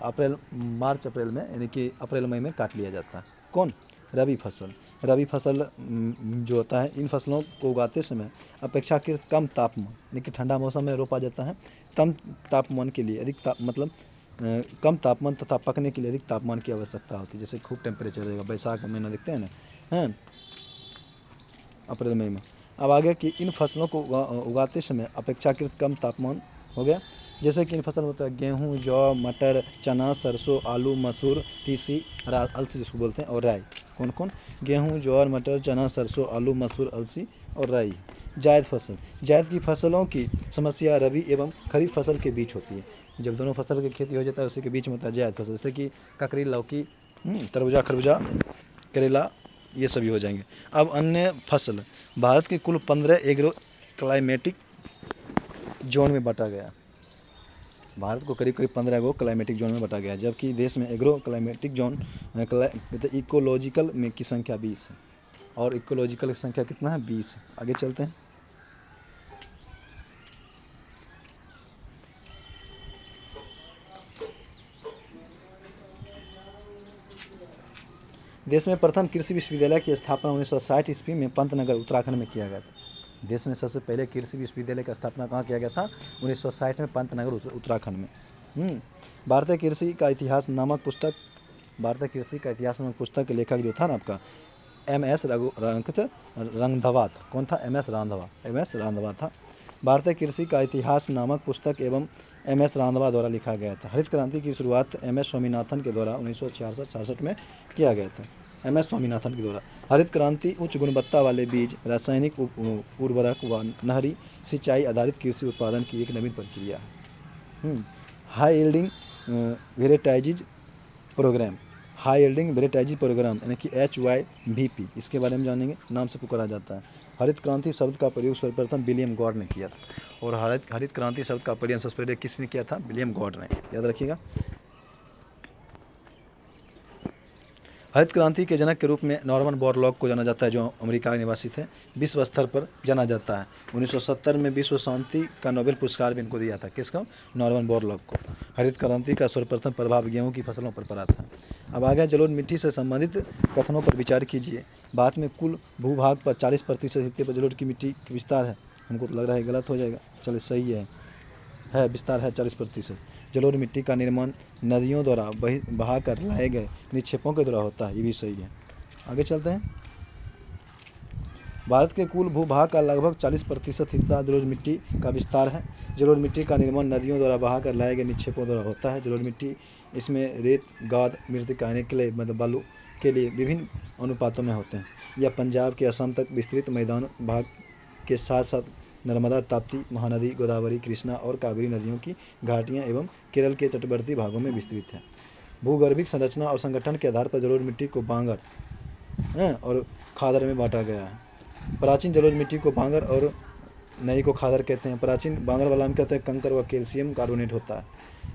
मार्च अप्रैल में यानी कि अप्रैल मई में काट लिया जाता है। कौन? रबी फसल जो होता है इन फसलों को उगाते समय अपेक्षाकृत कम तापमान यानी कि ठंडा मौसम में रोपा जाता है। कम तापमान के लिए कम तापमान तथा पकने के लिए अधिक तापमान की आवश्यकता होती है। जैसे खूब टेम्परेचर रहेगा, बैसाख का महीना देखते हैं ना, हैं, अप्रैल मई में। अब आगे कि इन फसलों को उगाते समय अपेक्षाकृत कम तापमान हो गया। जैसे कि इन फसल में होता है गेहूँ, जौ, मटर, चना, सरसों, आलू, मसूर, तीसी, अलसी जिसको बोलते हैं, और राई। कौन कौन? गेहूँ, ज्वार, मटर, चना, सरसों, आलू, मसूर, अलसी और राई। जायद की फसलों की समस्या रबी एवं खरीफ फसल के बीच होती है। जब दोनों फसल की खेती हो जाता है उसी के बीच में होता है जायद फसल, जैसे कि ककड़ी, लौकी, तरबूजा, खरबूजा, करेला, ये सभी हो जाएंगे। अब अन्य फसल भारत के कुल 15 एग्रो क्लाइमेटिक जोन में बांटा गया। भारत को करीब करीब 15 एग्रो क्लाइमेटिक जोन में बांटा गया, जबकि देश में एग्रो क्लाइमेटिक जोन इकोलॉजिकल में की संख्या 20 है और इकोलॉजिकल की संख्या कितना है? 20 है। आगे चलते हैं। देश में प्रथम कृषि विश्वविद्यालय की स्थापना 1960 ईस्वी में पंतनगर उत्तराखंड में किया गया था। देश में सबसे पहले कृषि विश्वविद्यालय का स्थापना कहाँ किया गया था? 1960 में पंतनगर उत्तराखंड में। भारतीय कृषि का इतिहास नामक पुस्तक के लेखक जो था ना आपका MS रंधवा था। कौन था? MS रांधवा था। भारतीय कृषि का इतिहास नामक पुस्तक एवं MS रांधवा द्वारा लिखा गया था। हरित क्रांति की शुरुआत MS स्वामीनाथन के द्वारा 1966 में किया गया था। MS स्वामीनाथन के द्वारा हरित क्रांति उच्च गुणवत्ता वाले बीज, रासायनिक उर्वरक व नहरी सिंचाई आधारित कृषि उत्पादन की एक नवीन प्रक्रिया है। हाई यील्डिंग वेराइटाइज प्रोग्राम यानी कि HYVP, इसके बारे में जानेंगे, नाम से पुकारा जाता है। हरित क्रांति शब्द का प्रयोग सर्वप्रथम विलियम गॉड ने किया था। और हरित क्रांति शब्द का प्रयोग सबसे पहले किसने किया था? विलियम गॉड ने, याद रखिएगा। हरित क्रांति के जनक के रूप में नॉर्मन बोरलॉग को जाना जाता है, जो अमेरिका के निवासी थे। विश्व स्तर पर जाना जाता है। 1970 में विश्व शांति का नोबेल पुरस्कार भी इनको दिया था। किसको? नॉर्मन बोरलॉग को। हरित क्रांति का सर्वप्रथम प्रभाव गेहूं की फसलों पर पड़ा था। अब आगे जलोढ़ मिट्टी से संबंधित कथनों पर विचार कीजिए। भारत में कुल भूभाग पर 40% हिस्से पर जलोढ़ की मिट्टी विस्तार है। हमको तो लग रहा है गलत हो जाएगा, चलिए सही है विस्तार है 40%। जलोढ़ मिट्टी का निर्माण नदियों द्वारा बहा कर लाए गए निक्षेपों के द्वारा होता है, ये भी सही है। आगे चलते हैं। भारत के कुल भूभाग का लगभग 40% हिस्सा जलोढ़ मिट्टी का विस्तार है। जलोढ़ मिट्टी का निर्माण नदियों द्वारा बहा कर लाए गए निक्षेपों द्वारा होता है। जलोढ़ मिट्टी इसमें रेत, गाद, मृतिका क्ले मतलब बालू के लिए विभिन्न अनुपातों में होते हैं। यह पंजाब के असम तक विस्तृत मैदान भाग के साथ साथ नर्मदा, ताप्ती, महानदी, गोदावरी, कृष्णा और कावेरी नदियों की घाटियाँ एवं केरल के तटवर्ती भागों में विस्तृत है। भूगर्भिक संरचना और संगठन के आधार पर जलोढ़ मिट्टी को बांगर और खादर में बांटा गया है। प्राचीन जलोढ़ मिट्टी को बांगर और नई को खादर कहते हैं। प्राचीन बांगर वाला में कहते हैं कंकर व कैल्शियम कार्बोनेट होता है।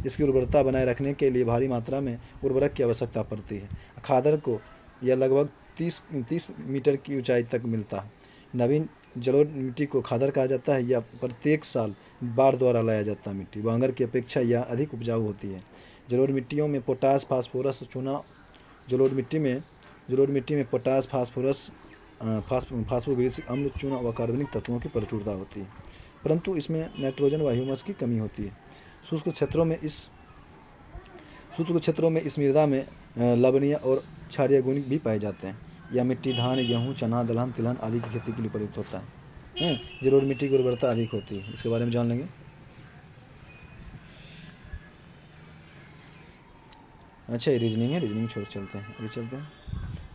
इसकी उर्वरता बनाए रखने के लिए भारी मात्रा में उर्वरक की आवश्यकता पड़ती है। खादर को यह लगभग 30 मीटर की ऊंचाई तक मिलता है। नवीन जलोढ़ मिट्टी को खादर कहा जाता है। यह प्रत्येक साल बाढ़ द्वारा लाया जाता है। मिट्टी बांगर की अपेक्षा यह अधिक उपजाऊ होती है। जलोढ़ मिट्टियों में पोटास, फास्फोरस, चूना जलोढ़ मिट्टी में जलोढ़ मिट्टी में पोटास, फास्फोरस, फास्फोग्लिसरिक अम्ल, चूना व कार्बनिक तत्वों की प्रचुरता होती है, परंतु इसमें नाइट्रोजन व ह्यूमस की कमी होती है। शुष्क क्षेत्रों में इस मृदा में लवणीय और क्षारीय गुण भी पाए जाते हैं। यह मिट्टी धान, गेहूँ, चना, दलहन, तिलहन आदि की खेती के लिए प्रयुक्त होता है। जलोढ़ मिट्टी की उर्वरता अधिक होती है, इसके बारे में जान लेंगे। अच्छा, ये रीजनिंग है, रीजनिंग छोड़ चलते हैं, आगे चलते हैं।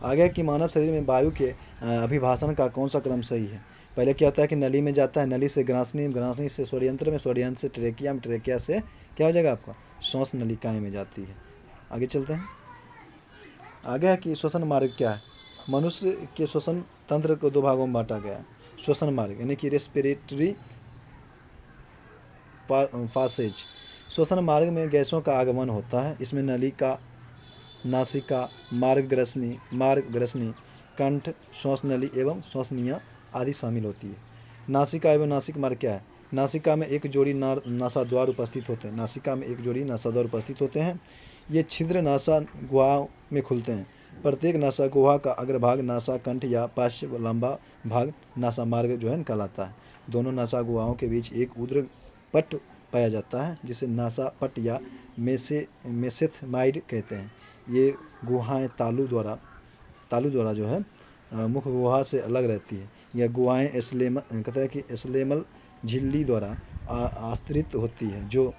आगे कि मानव शरीर में वायु के अभिभाषण का कौन सा क्रम सही है। पहले क्या होता है कि नली में जाता है, नली से ग्रासनी, ग्रासनी से स्वरयंत्र में, स्वरयंत्र से ट्रेकिया में, ट्रेकिया से क्या हो जाएगा आपका श्वास नलिकाएं में जाती है। आगे चलते हैं। आगे है कि श्वसन मार्ग क्या है। मनुष्य के श्वसन तंत्र को 2 भागों में बांटा गया है। श्वसन मार्ग यानी कि रेस्पिरेटरी पासेज। श्वसन मार्ग में गैसों का आगमन होता है। इसमें नलिका, नासिका, मार्ग ग्रसनी, कंठ, श्वास नली एवं श्वसनीय आदि शामिल होती है। नासिका एवं नासिक मार्ग क्या है। नासिका में एक जोड़ी नासा द्वार उपस्थित होते हैं। नासिका में एक जोड़ी नासा द्वार उपस्थित होते हैं। ये छिद्र नासा गुहा में खुलते हैं। प्रत्येक नासा गुहा का अग्रभाग नासा कंठ या पार्श्व लंबा भाग नासा मार्ग जो है कहलाता है। दोनों नासा गुहाओं के बीच एक ऊर्ध्व पट्ट पाया जाता है जिसे नासा पट्ट या मेसेथमाइड कहते हैं। ये गुहाएं तालु द्वारा जो है मुख्य गुहा से अलग रहती है। यह गुहाएं एस्लेमल झिल्ली द्वारा आश्रित होती है जो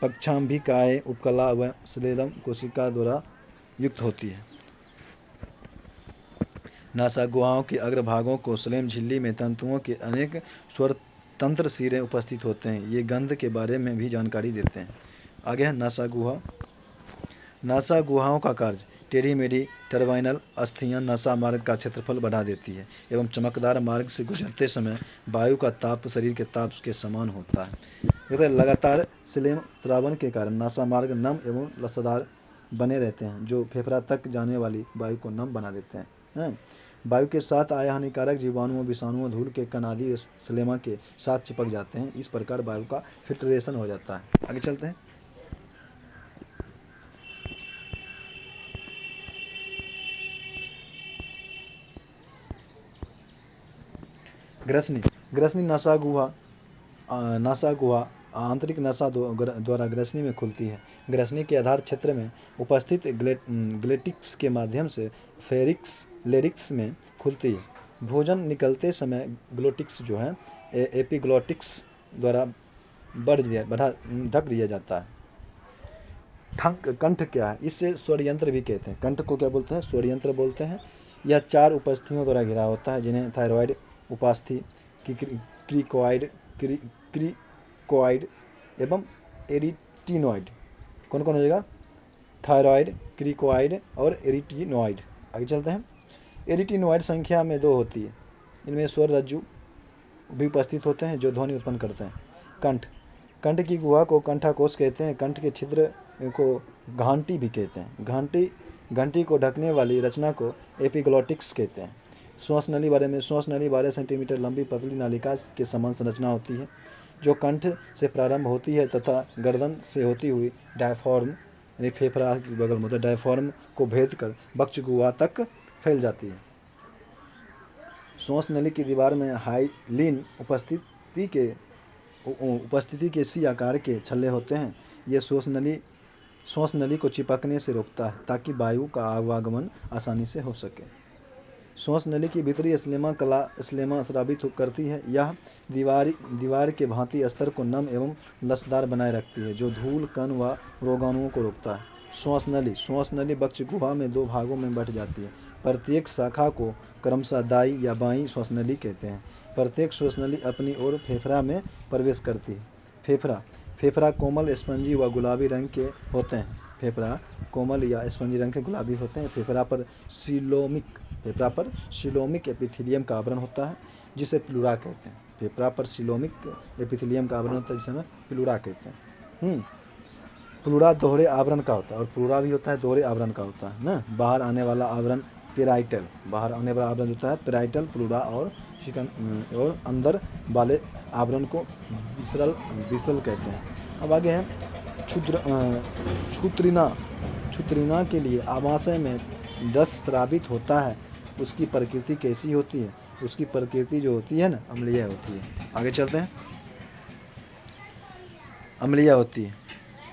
पक्षांभिकाएं, उपकला व स्लेलम कोशिका द्वारा युक्त होती है। नासा गुहाओं के अग्रभागों को स्लेम झिल्ली में तंतुओं के अनेक स्वतंत्र सिरे उपस्थित होते हैं। ये गंध के बारे में भी जानकारी देते हैं। आगे है नासा गुहा। नासा गुहाओं का कार्य। टेढ़ी मेढ़ी टर्बाइनल अस्थियां नासा मार्ग का क्षेत्रफल बढ़ा देती है एवं चमकदार मार्ग से गुजरते समय वायु का ताप शरीर के ताप के समान होता है। लगातार स्लेम श्रावण के कारण नासा मार्ग नम एवं लसदार बने रहते हैं जो फेफड़ा तक जाने वाली वायु को नम बना देते हैं। वायु के साथ आए हानिकारक जीवाणुओं, विषाणुओं, धूल के कण आदि स्लेमा के साथ चिपक जाते हैं। इस प्रकार वायु का फिल्ट्रेशन हो जाता है। आगे चलते हैं। ग्रसनी नासा गुहा आंतरिक नसा द्वारा ग्रसनी में खुलती है। ग्रसनी के आधार क्षेत्र में उपस्थित ग्लेटिक्स के माध्यम से फेरिक्स लेरिक्स में खुलती है। भोजन निकलते समय ग्लोटिक्स जो है एपिग्लोटिक्स द्वारा ढक दिया जाता है। कंठ क्या है। इससे स्वरयंत्र भी कहते हैं। कंठ को क्या बोलते हैं, स्वरयंत्र बोलते हैं। यह 4 उपस्थितियों द्वारा घिरा होता है जिन्हें थायराइड उपास्थि, क्रिकोइड एवं एरिटिनॉइड। कौन कौन हो जाएगा, थायराइड, क्रिकोइड और एरिटिनॉइड। आगे चलते हैं। एरिटिनॉइड संख्या में 2 होती है। इनमें स्वर रज्जु भी उपस्थित होते हैं जो ध्वनि उत्पन्न करते हैं। कंठ की गुहा को कंठाकोश कहते हैं। कंठ के छिद्र को घांटी भी कहते हैं। घंटी को ढकने वाली रचना को एपिग्लोटिक्स कहते हैं। श्वास नली बारे में। श्वास नली 12 सेंटीमीटर लंबी पतली नालिका के समान संरचना होती है जो कंठ से प्रारंभ होती है तथा गर्दन से होती हुई डायफ्राम यानी फेफड़ा के बगल में डायफ्राम को भेद कर वक्ष गुहा तक फैल जाती है। श्वास नली की दीवार में हाइलिन उपस्थिति के सी आकार के छल्ले होते हैं। ये श्वास नली को चिपकने से रोकता है ताकि वायु का आवागमन आसानी से हो सके। श्वास नली की भीतरी स्लेमा स्रावित करती है। यह दीवार के भांति स्तर को नम एवं लसदार बनाए रखती है जो धूल, कण व रोगाणुओं को रोकता है। श्वास नली वक्ष गुहा में 2 भागों में बंट जाती है। प्रत्येक शाखा को क्रमशः दाई या बाई श्वास नली कहते हैं। प्रत्येक श्वास नली अपनी ओर फेफड़ा में प्रवेश करती है। फेफड़ा कोमल, स्पंजी व गुलाबी रंग के होते हैं। फेफड़ा कोमल या स्पंजी रंग के गुलाबी होते हैं। फेफड़ा पर सिलोमिक एपिथेलियम का आवरण होता है जिसे प्लूरा कहते हैं। फेफड़ा पर सिलोमिक एपिथेलियम का आवरण होता है जिसे हम प्लूरा कहते हैं। प्लूरा दोहरे आवरण का होता है और प्लूरा भी होता है दोहरे आवरण का होता है ना। बाहर आने वाला आवरण पेराइटल, बाहर आने वाला आवरण होता है पेराइटल प्लूरा और अंदर वाले आवरण को विसरल कहते हैं। अब आगे है छुत्रिना के लिए आमाशय में रस स्रावित होता है उसकी प्रकृति कैसी होती है? उसकी प्रकृति जो होती है ना, अम्लीय होती है। आगे चलते हैं। अम्लीय होती है।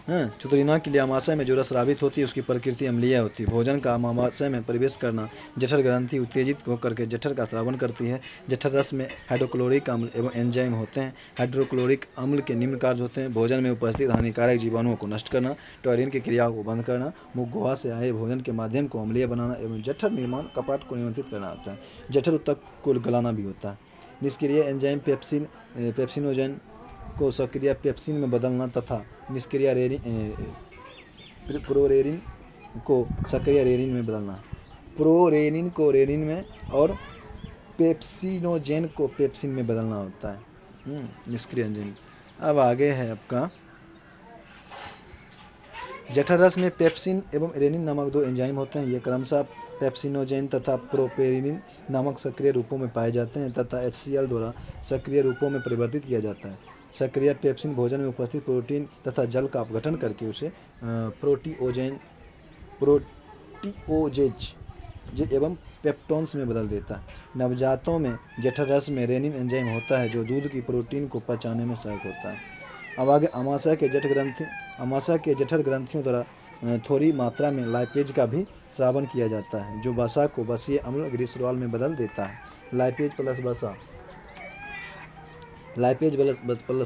चतुर्युना के लिए अमाशय में जो रस स्रावित होती है उसकी प्रकृति अम्लीय होती है। भोजन का अमाशय में प्रवेश करना जठर ग्रंथि उत्तेजित होकर के जठर का स्रावन करती है। जठर रस में हाइड्रोक्लोरिक अम्ल एवं एंजाइम होते हैं। हाइड्रोक्लोरिक अम्ल के निम्न कार्य होते हैं: भोजन में उपस्थित हानिकारक जीवाणुओं को नष्ट करना, टॉयरिन की क्रियाओं को बंद करना, मुख गुहा से आए भोजन के माध्यम को अम्लीय बनाना एवं जठर निर्माण कपाट को नियंत्रित करना होता है। जठर ऊतक को गलाना भी होता है। निष्क्रिय एंजाइम पेप्सिनोजन को सक्रिय पेप्सिन में बदलना तथा निष्क्रिय प्रोरेनिन को सक्रिय रेनिन में बदलना। प्रोरेनिन को रेनिन में और पेप्सिनोजेन को पेप्सिन में बदलना होता है। निष्क्रिय एंजाइम। अब आगे है आपका जठर रस में पेप्सिन एवं रेनिन नामक दो एंजाइम होते हैं। ये क्रमशः पेप्सिनोजेन तथा प्रोपेरिनिन नामक सक्रिय रूपों में पाए जाते हैं तथा HCl द्वारा सक्रिय रूपों में परिवर्तित किया जाता है। सक्रिय पेप्सिन भोजन में उपस्थित प्रोटीन तथा जल का अपघटन करके उसे प्रोटीओजेज एवं पेप्टोन्स में बदल देता है। नवजातों में जठर रस में रेनिन एंजाइम होता है जो दूध की प्रोटीन को पचाने में सहायक होता है। अब आगे अमाशय के जठर ग्रंथियों द्वारा थोड़ी मात्रा में लाइपेज का भी स्रावन किया जाता है जो वसा को वसीय अम्ल ग्लिसरॉल में बदल देता है। लाइपेज प्लस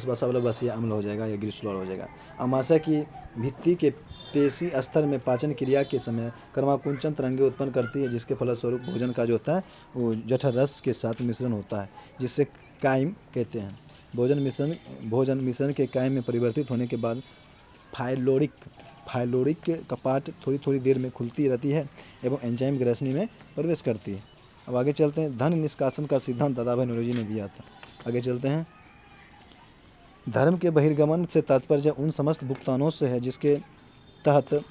वसा वाला वसीय अम्ल हो जाएगा या ग्लिसरॉल हो जाएगा। अमाशय की भित्ति के पेशी स्तर में पाचन क्रिया के समय कर्माकुंचन तरंगें उत्पन्न करती है जिसके फलस्वरूप भोजन का जो होता है वो जठर रस के साथ मिश्रण होता है जिससे काइम कहते हैं। भोजन मिश्रण के काइम में परिवर्तित होने के बाद फाइलोरिक कपाट थोड़ी थोड़ी देर में खुलती रहती है एवं एंजाइम ग्रसनी में प्रवेश करती है। अब आगे चलते हैं। धन निष्कासन का सिद्धांत दादाभाई नौरोजी ने दिया था। आगे चलते हैं। धर्म के बहिर्गमन से तात्पर्य उन समस्त भुगतानों से है जिसके तहत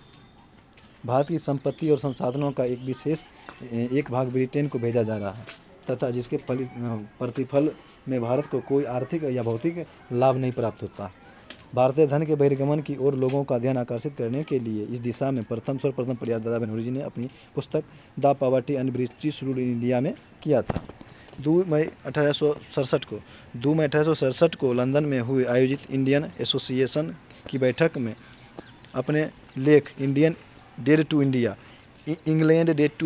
भारत की संपत्ति और संसाधनों का एक भाग ब्रिटेन को भेजा जा रहा है तथा जिसके प्रतिफल में भारत को कोई आर्थिक या भौतिक लाभ नहीं प्राप्त होता। भारतीय धन के बहिर्गमन की ओर लोगों का ध्यान आकर्षित करने के लिए इस दिशा में सर्वप्रथम प्रयास दादाभाई नौरोजी ने अपनी पुस्तक the poverty and British rule in India में किया था। 2 मई 1867 को लंदन में हुई आयोजित इंडियन एसोसिएशन की बैठक में अपने लेख Indian debt to India England debt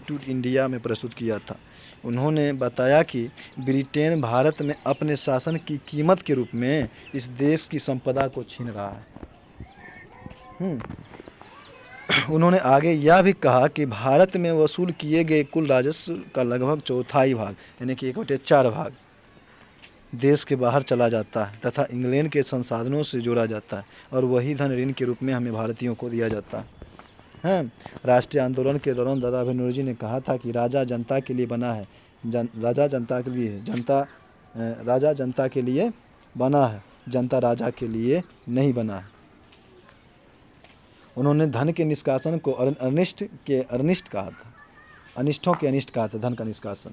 to India में प्रस्तुत किया था। उन्होंने बताया कि ब्रिटेन भारत में अपने शासन की कीमत के रूप में इस देश की संपदा को छीन रहा है। उन्होंने आगे यह भी कहा कि भारत में वसूल किए गए कुल राजस्व का लगभग चौथाई भाग यानी कि 1/4 भाग देश के बाहर चला जाता है तथा इंग्लैंड के संसाधनों से जोड़ा जाता है और वही धन ऋण के रूप में हमें भारतीयों को दिया जाता है। राष्ट्रीय आंदोलन के दौरान दादाभाई नौरोजी ने कहा था कि राजा जनता के लिए बना है, राजा जनता के लिए बना है, जनता राजा के लिए नहीं बना है। उन्होंने धन के निष्कासन को अनिष्टों के अनिष्ट कहा था। धन का निष्कासन।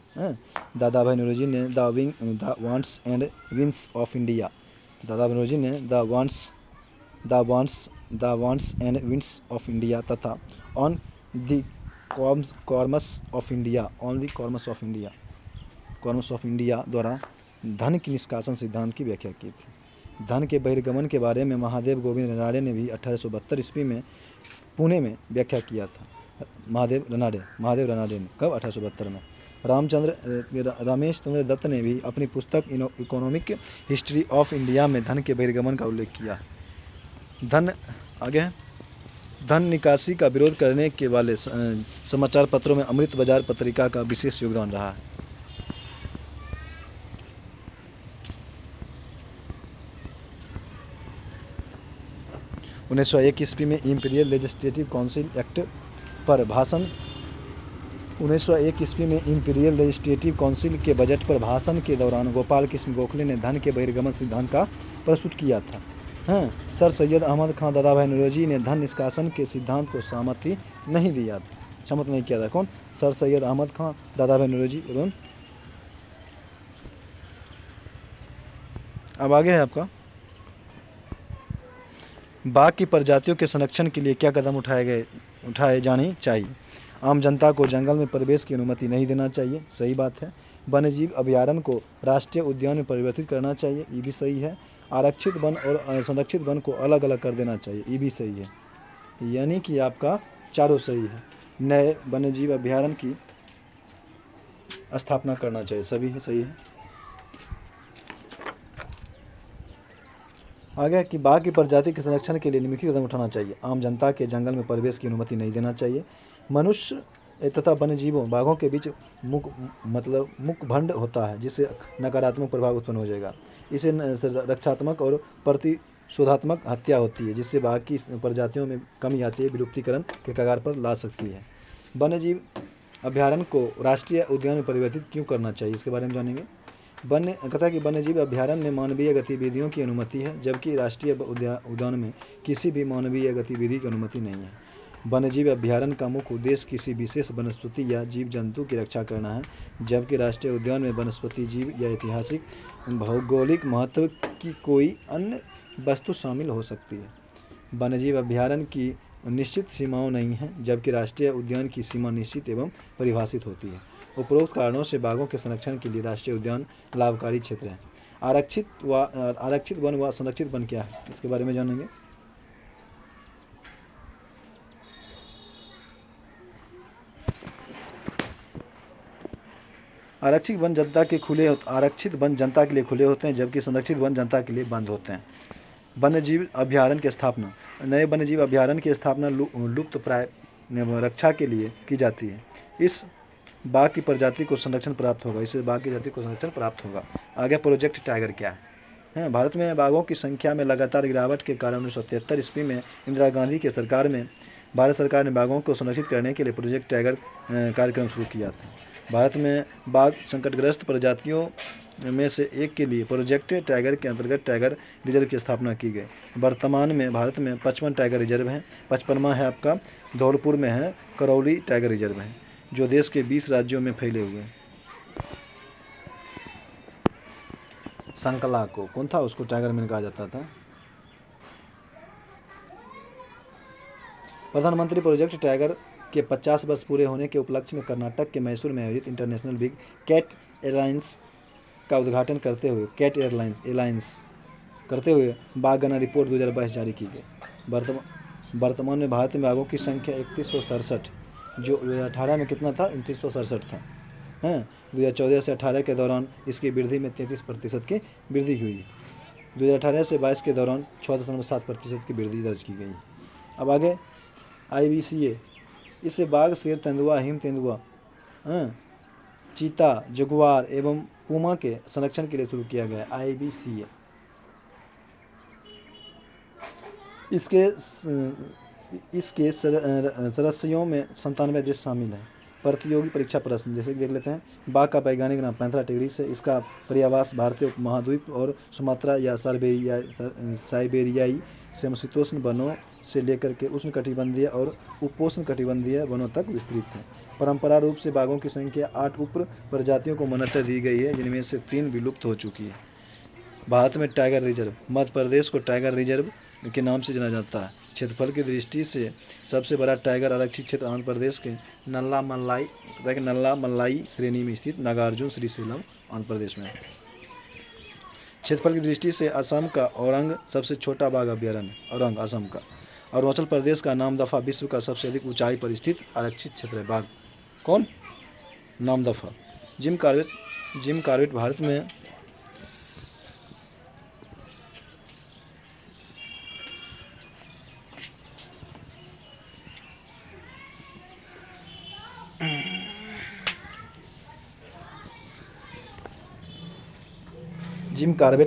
दादाभाई नौरोजी ने the wants and means of India Dadabhai Naoroji ने the wants and means of India तथा on the commerce of India द्वारा धन की निष्कासन सिद्धांत की व्याख्या की थी। धन के बहिर्गमन के बारे में महादेव गोविंद रनाड़े ने भी 1872 ईस्वी में पुणे में व्याख्या किया था। महादेव रनाड़े ने कब? 1872 में। रमेश चंद्र दत्त ने भी अपनी पुस्तक इकोनॉमिक हिस्ट्री ऑफ इंडिया में धन के बहिर्गमन का उल्लेख किया। धन निकासी का विरोध करने के वाले समाचार पत्रों में अमृत बाजार पत्रिका का विशेष योगदान रहा है। उन्नीस ईस्वी में इंपीरियल लेजिस्लेटिव काउंसिल एक्ट पर भाषण 1901 ईस्वी में इंपीरियल लेजिस्लेटिव काउंसिल के बजट पर भाषण के दौरान गोपाल कृष्ण गोखले ने धन के बहिर्गमन सिद्धांत का प्रस्तुत किया था। सर सैयद अहमद खान दादाभाई नौरोजी ने धन निष्कासन के सिद्धांत को सहमत नहीं किया था। कौन? सर सैयद अहमद खान, दादाभाई नौरोजी एवं अब आगे है आपका बाघ की प्रजातियों के संरक्षण के लिए क्या कदम उठाए जाने चाहिए। आम जनता को जंगल में प्रवेश की अनुमति नहीं देना चाहिए, सही बात है। वन्यजीव अभयारण्य को राष्ट्रीय उद्यान में परिवर्तित करना चाहिए, ये भी सही है। आरक्षित वन और संरक्षित वन को अलग अलग कर देना चाहिए, ये भी सही है। यानी कि आपका चारों सही है। नए वन्यजीव अभयारण्य की स्थापना करना चाहिए, सभी है सही है। आगे कि बाघ की प्रजाति के संरक्षण के लिए निम्नलिखित कदम उठाना चाहिए। आम जनता के जंगल में प्रवेश की अनुमति नहीं देना चाहिए। मनुष्य तथा वन्यजीवों बाघों के बीच मुखभंड होता है, जिससे नकारात्मक प्रभाव उत्पन्न हो जाएगा। इसे रक्षात्मक और प्रतिशोधात्मक हत्या होती है, जिससे बाघ की प्रजातियों में कमी आती है, विलुप्तीकरण के कगार पर ला सकती है। वन्यजीव अभयारण्य को राष्ट्रीय उद्यान में परिवर्तित क्यों करना चाहिए, इसके बारे में जानेंगे। कथा कि वन्यजीव अभयारण्य में मानवीय गतिविधियों की अनुमति है, जबकि राष्ट्रीय उद्यान में किसी भी मानवीय गतिविधि की अनुमति नहीं है। वन्यजीव अभयारण्य का मुख्य उद्देश्य किसी विशेष वनस्पति या जीव जंतु की रक्षा करना है, जबकि राष्ट्रीय उद्यान में वनस्पति, जीव या ऐतिहासिक भौगोलिक महत्व की कोई अन्य वस्तु शामिल हो सकती है। वन्यजीव अभयारण्य की निश्चित सीमाओं नहीं हैं, जबकि राष्ट्रीय उद्यान की सीमा निश्चित एवं परिभाषित होती है। उपरोक्त कारणों से बाघों के संरक्षण के लिए राष्ट्रीय उद्यान लाभकारी क्षेत्र है। आरक्षित वन व संरक्षित वन क्या है, इसके बारे में जानेंगे। आरक्षित वन जनता के लिए खुले होते हैं, जबकि संरक्षित वन जनता के लिए बंद होते हैं। वन्यजीव अभयारण्य की स्थापना। नए वन्यजीव अभयारण्य की स्थापना लुप्त प्राय रक्षा के लिए की जाती है। इससे बाघ की प्रजाति को संरक्षण प्राप्त होगा। आगे प्रोजेक्ट टाइगर क्या है। भारत में बाघों की संख्या में लगातार गिरावट के कारण 1973 ईस्वी में इंदिरा गांधी की सरकार में भारत सरकार ने बाघों को संरक्षित करने के लिए प्रोजेक्ट टाइगर कार्यक्रम शुरू किया था। भारत में बाघ संकटग्रस्त प्रजातियों में से एक के लिए प्रोजेक्ट टाइगर के अंतर्गत टाइगर रिजर्व की स्थापना की गई। वर्तमान में भारत में 55 टाइगर रिजर्व हैं। 55वां है आपका धौलपुर में है, करौली टाइगर रिजर्व है, जो देश के 20 राज्यों में फैले हुए हैं। संकला को कौन था, उसको टाइगर मैन कहा जाता था। प्रधानमंत्री प्रोजेक्ट टाइगर के 50 वर्ष पूरे होने के उपलक्ष्य में कर्नाटक के मैसूर में आयोजित इंटरनेशनल बिग कैट एयरलाइंस का उद्घाटन करते हुए बाघ गणना रिपोर्ट 2022 जारी की गई। वर्तमान में भारत में बाघों की संख्या 3167, जो 2018 में कितना था, 2967 था। 2014 से 18 के दौरान इसकी वृद्धि में 33% की वृद्धि हुई। 2018 से 22 के दौरान 6.7% की वृद्धि दर्ज की गई। अब आगे IBCA, इसे बाघ, शेर, तेंदुआ, हिम तेंदुआ, चीता, जगुआर एवं पुमा के संरक्षण के लिए शुरू किया गया IBCA। इसके सदस्यों में 97 देश शामिल हैं। प्रतियोगी परीक्षा प्रश्न जैसे कि देख लेते हैं। बाघ का वैज्ञानिक नाम पैंथेरा टिग्रिस है। इसका पर्यावास भारतीय उपमहाद्वीप और सुमात्रा या साइबेरियाई समशीतोष्ण वनों से लेकर के उष्णकटिबंधीय और उपोष्णकटिबंधीय वनों तक विस्तृत है। परंपरा रूप से बाघों की संख्या 8 उप प्रजातियों को मान्यता दी गई है, जिनमें से 3 विलुप्त हो चुकी है। भारत में टाइगर रिजर्व। मध्य प्रदेश को टाइगर रिजर्व के नाम से जाना जाता है। क्षेत्रफल की दृष्टि से सबसे बड़ा टाइगर आरक्षित क्षेत्र आंध्र प्रदेश के नल्ला मल्लाई श्रेणी में स्थित नागार्जुन श्रीशैलम आंध्र प्रदेश में है। क्षेत्रफल की दृष्टि से असम का औरंग सबसे छोटा बाघ अभयारण्य, औरंग असम का। अरुणाचल प्रदेश का नामदफा विश्व का सबसे अधिक ऊंचाई पर स्थित आरक्षित क्षेत्र है। बाघ कौन, नामदफा। जिम कॉर्बेट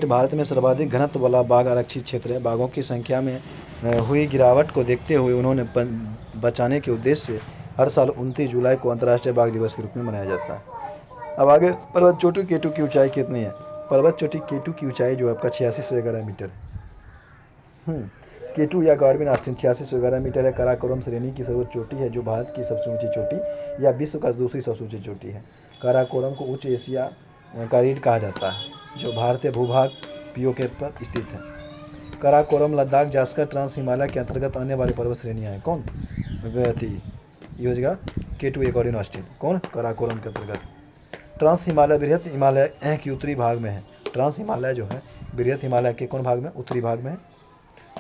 भारत में सर्वाधिक घनत्व वाला बाघ आरक्षित क्षेत्र है। बाघों की संख्या में हुई गिरावट को देखते हुए उन्होंने बचाने के उद्देश्य से हर साल 29 जुलाई को अंतर्राष्ट्रीय बाघ दिवस के रूप में मनाया जाता है। अब आगे पर्वत चोटी केटू की ऊंचाई कितनी है। पर्वत चोटी केटू की ऊंचाई जो आपका 8611 मीटर है। केटू या गार्डविन आस्टिन 8611 मीटर है। काराकोरम श्रेणी की सर्वोच्च चोटी है, जो भारत की सबसे ऊंची चोटी या विश्व का दूसरी सबसे ऊंची चोटी है। काराकोरम को उच्च एशिया का रीढ़ कहा जाता है, जो भारतीय भूभाग POK पर स्थित है। काराकोरम लद्दाख, जास्कर, ट्रांस हिमालय के अंतर्गत आने वाली पर्वत श्रेणियाँ हैं। कौन, ये हो जाएगा K2 अकॉर्डिंग ऑस्टिन। कौन? कराकोरम के अंतर्गत। ट्रांस हिमालय बृहत हिमालय के उत्तरी भाग में है। ट्रांस हिमालय जो है बृहत हिमालय के कौन भाग में? उत्तरी भाग में है,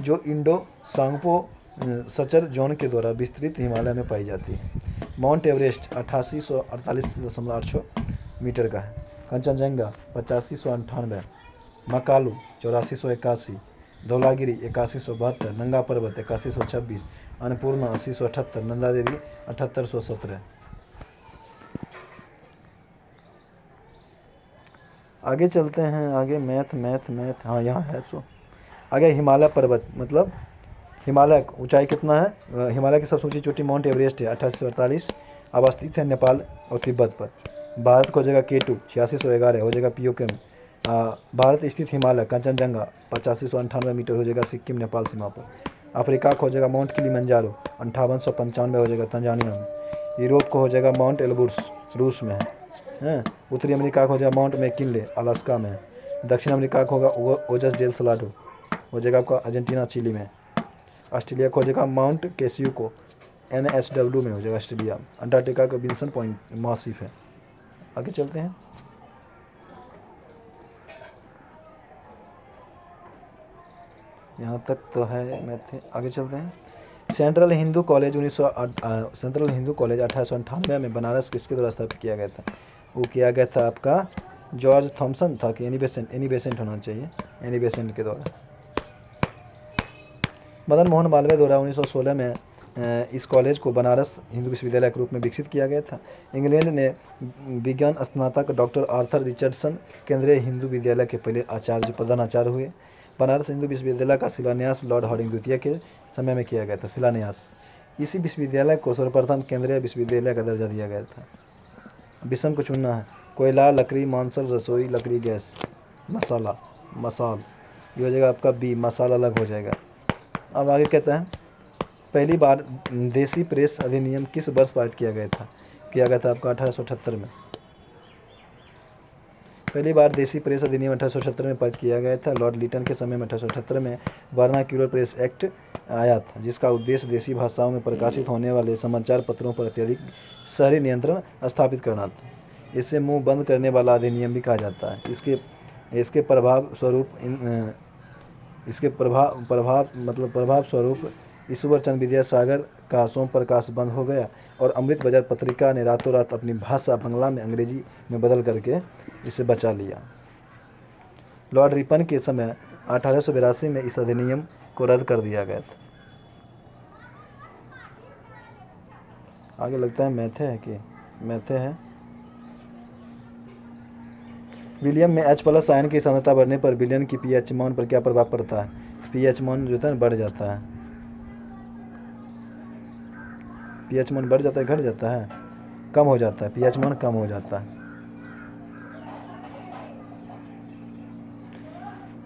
जो इंडो सांगपो सचर जोन के द्वारा विस्तृत हिमालय में पाई जाती है। माउंट एवरेस्ट 8848.86 मीटर का है। कंचनजंगा 8598, मकालू 8481, धौलागिरी 8172, नंगा पर्वत 8126, अन्नपूर्णा 8078, नंदा देवी 7817। आगे चलते हैं, आगे मैथ हाँ यहाँ है। सो आगे हिमालय पर्वत, मतलब हिमालय ऊंचाई कितना है? हिमालय की सबसे ऊंची चोटी माउंट एवरेस्ट है 8848, अवस्थित है नेपाल और तिब्बत पर। भारत को हो जाएगा K2 8611, हो जाएगा POK में। भारत स्थित हिमालय कंचनजंगा 8598 मीटर, हो जाएगा सिक्किम नेपाल सीमा पर। अफ्रीका को हो जाएगा माउंट किलिमंजारो 5895, हो जाएगा तंजानिया में। यूरोप को हो जाएगा माउंट एल्ब्रुस, रूस में है। उत्तरी अमेरिका को हो जाएगा माउंट मैकिनले, अलास्का में है। दक्षिण अमेरिका को होगा ओजस डेल सलाडो, हो जाएगा आपका अर्जेंटीना चिली में। ऑस्ट्रेलिया को हो जाएगा माउंट कैसियो, NSW में हो जाएगा ऑस्ट्रेलिया। अंटार्कटिका का विल्सन पॉइंट मासिफ है। आगे चलते हैं, यहाँ तक तो है मैथ। आगे चलते हैं। सेंट्रल हिंदू कॉलेज 1898 में बनारस किसके द्वारा स्थापित किया गया था? वो किया गया था आपका जॉर्ज थॉमसन था कि एनी बेसेंट होना चाहिए, एनी बेसेंट के द्वारा। मदन मोहन मालवीय द्वारा 1916 में इस कॉलेज को बनारस हिंदू विश्वविद्यालय के रूप में विकसित किया गया था। इंग्लैंड ने विज्ञान स्नातक डॉक्टर आर्थर रिचर्डसन केंद्रीय हिंदू विद्यालय के पहले आचार्य, प्रधान आचार्य हुए। बनारस हिंदू विश्वविद्यालय का शिलान्यास लॉर्ड हार्डिंग द्वितीय के समय में किया गया था। शिलान्यास, इसी विश्वविद्यालय को सर्वप्रथम केंद्रीय विश्वविद्यालय का दर्जा दिया गया था। विषम को चुनना है। कोयला, लकड़ी, मांसल, रसोई, लकड़ी, गैस, मसाला, मसाल, ये हो जाएगा आपका B, मसाला अलग हो जाएगा। अब आगे कहता है, पहली बार देसी प्रेस अधिनियम किस वर्ष पारित किया गया था? किया गया था आपका 1878 में। पहली बार देसी प्रेस अधिनियम 1878 में पारित किया गया था। लॉर्ड लिटन के समय में 1878 में वर्नाक्यूलर प्रेस एक्ट आया था, जिसका उद्देश्य देसी भाषाओं में प्रकाशित होने वाले समाचार पत्रों पर अत्यधिक शहरी नियंत्रण स्थापित करना था। इसे मुंह बंद करने वाला अधिनियम भी कहा जाता है। इसके प्रभाव स्वरूप ईश्वर चंद्र विद्यासागर का सोम प्रकाश बंद हो गया और अमृत बाजार पत्रिका ने रातों रात अपनी भाषा बंगला में अंग्रेजी में बदल करके इसे बचा लिया। लॉर्ड रिपन के समय 1882 में इस अधिनियम को रद्द कर दिया गया था। आगे लगता है मैथे है कि मैथे है। विलियम में H+ आयन की सांद्रता बढ़ने पर विलियम की pH मान पर क्या प्रभाव पड़ता है? pH मान जो है बढ़ जाता है। pH मान बढ़ जाता है, घट जाता है, कम हो जाता है, pH मान कम हो जाता है।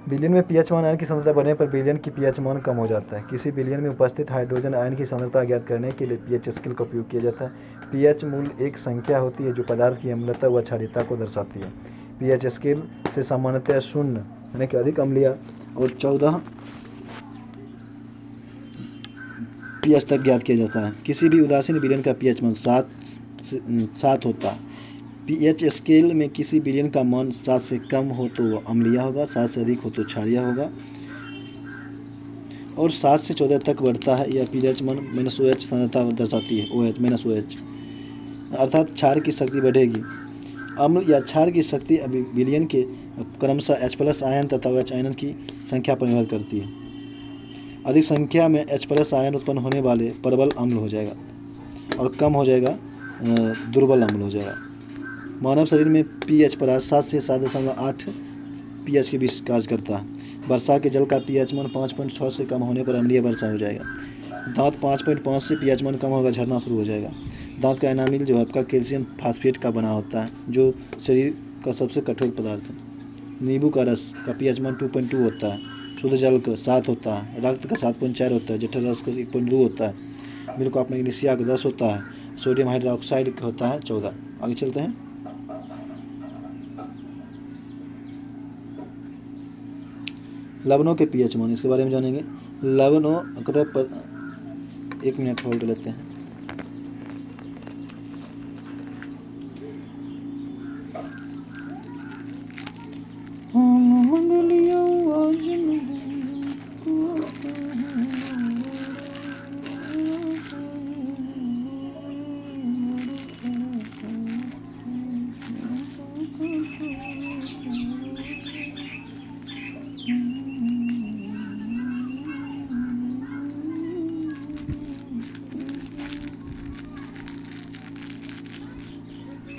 विलियन में pH मान आयन की सांद्रता बढ़ने पर विलियन की pH मान कम हो जाता है। किसी विलियन में उपस्थित हाइड्रोजन आयन की सांद्रता ज्ञात करने के लिए pH स्केल का उपयोग किया जाता है। pH मूल्य एक संख्या होती है जो पदार्थ की अम्लता व क्षारीयता को दर्शाती है। pH स्केल से सामान्यतः 0 यानी कि अधिक अम्लीय और 14 pH तक ज्ञात किया जाता है। किसी भी उदासीन विलियन का pH मान 7 होता है। pH स्केल में किसी विलियन का मान 7 से कम हो तो वह अम्लीय होगा, 7 से अधिक हो तो क्षारीय होगा और 7 से 14 तक बढ़ता है। यह pH मान -OH सांद्रता दर्शाती है, OH अर्थात क्षार की शक्ति बढ़ेगी। अम्ल या क्षार की शक्ति अभी विलियन के क्रमशः H+ आयन तथा OH आयन की संख्या पर निर्भर करती है। अधिक संख्या में H+ आयन उत्पन्न होने वाले प्रबल अम्ल हो जाएगा और कम हो जाएगा दुर्बल अम्ल हो जाएगा। मानव शरीर में pH 7 से 7.8 pH के बीच कार्य करता है। वर्षा के जल का pH मान 5.6 से कम होने पर अम्लीय वर्षा हो जाएगा। दांत 5.5 से pH मान कम होगा, झरना शुरू हो जाएगा। दांत का एनामिल जो है आपका कैल्शियम फास्फेट का बना होता है, जो शरीर का सबसे कठोर पदार्थ है। नींबू का रस का pH मान 2.2 होता है। शुद्ध जल का 7 होता है। रक्त का 7.4 होता है। जठर रस का 1.2 होता है। मिल्क ऑफ मैग्नीशिया का 10 होता है। सोडियम हाइड्रोक्साइड का होता है 14। आगे चलते हैं। लवणों के pH मान, इसके बारे में जानेंगे। लवणों पर 1 मिनट होल्ड लेते हैं।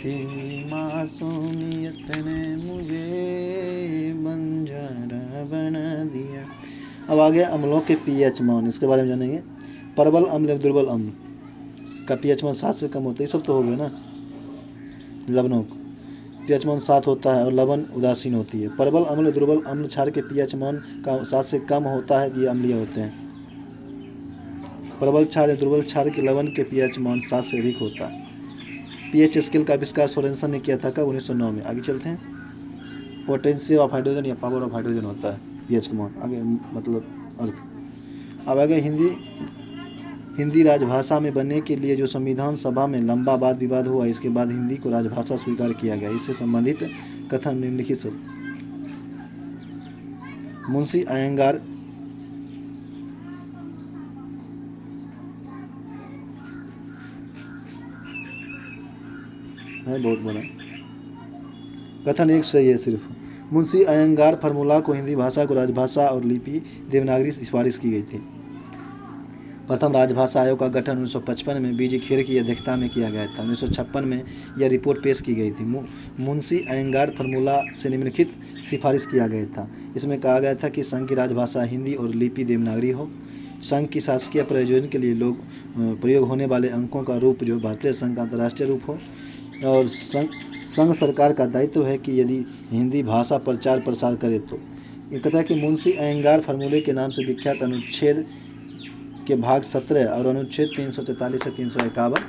तेरी मासूमियत ने मुझे बंजारा बना दिया। अब आ गया अम्लों के पीएच मान, इसके बारे में जानेंगे। प्रबल अम्ल या दुर्बल अम्ल का पीएच मान 7 से कम होता है, ये सब तो हो गया ना। लवणों का पीएच मान 7 होता है और लवण उदासीन होती है। प्रबल अम्ल दुर्बल अम्ल क्षार के पीएच मान का 7 से कम होता है, ये अम्लीय होते हैं। प्रबल क्षार या दुर्बल क्षार के लवण के पीएच मान 7 से अधिक होता है। पीएच स्केल का आविष्कार सोरेनसन ने किया था कब? 1909 में। आगे चलते हैं। पोटेंशियल ऑफ हाइड्रोजन या पावर ऑफ हाइड्रोजन होता है पीएच का मान, आगे मतलब अर्थ। अब आगे हिंदी राजभाषा में बनने के लिए जो संविधान सभा में लंबा वाद विवाद हुआ, इसके बाद हिंदी को राजभाषा स्वीकार किया गया। इससे संबंधित कथन निम्नलिखित सब। मुंशी अयंगार है बहुत बड़ा कथन, एक सही है सिर्फ। मुंशी अयंगार फार्मूला को हिंदी भाषा को राजभाषा और लिपि देवनागरी सिफारिश की गई थी। प्रथम राजभाषा आयोग का गठन 1955 में बीजी खेर की अध्यक्षता में किया गया था। 1956 में यह रिपोर्ट पेश की गई थी। मुंशी अयंगार फार्मूला से निम्नलिखित सिफारिश किया गया था। इसमें कहा गया था कि संघ की राजभाषा हिंदी और लिपि देवनागरी हो। संघ की शासकीय प्रयोजन के लिए प्रयोग होने वाले अंकों का रूप जो भारतीय संघ का अंतर्राष्ट्रीय रूप हो। और संघ सरकार का दायित्व है कि यदि हिंदी भाषा प्रचार प्रसार करे तो। ये कहता है कि मुंशी अयंगार फार्मूले के नाम से विख्यात अनुच्छेद के भाग 17 और अनुच्छेद 344 से 351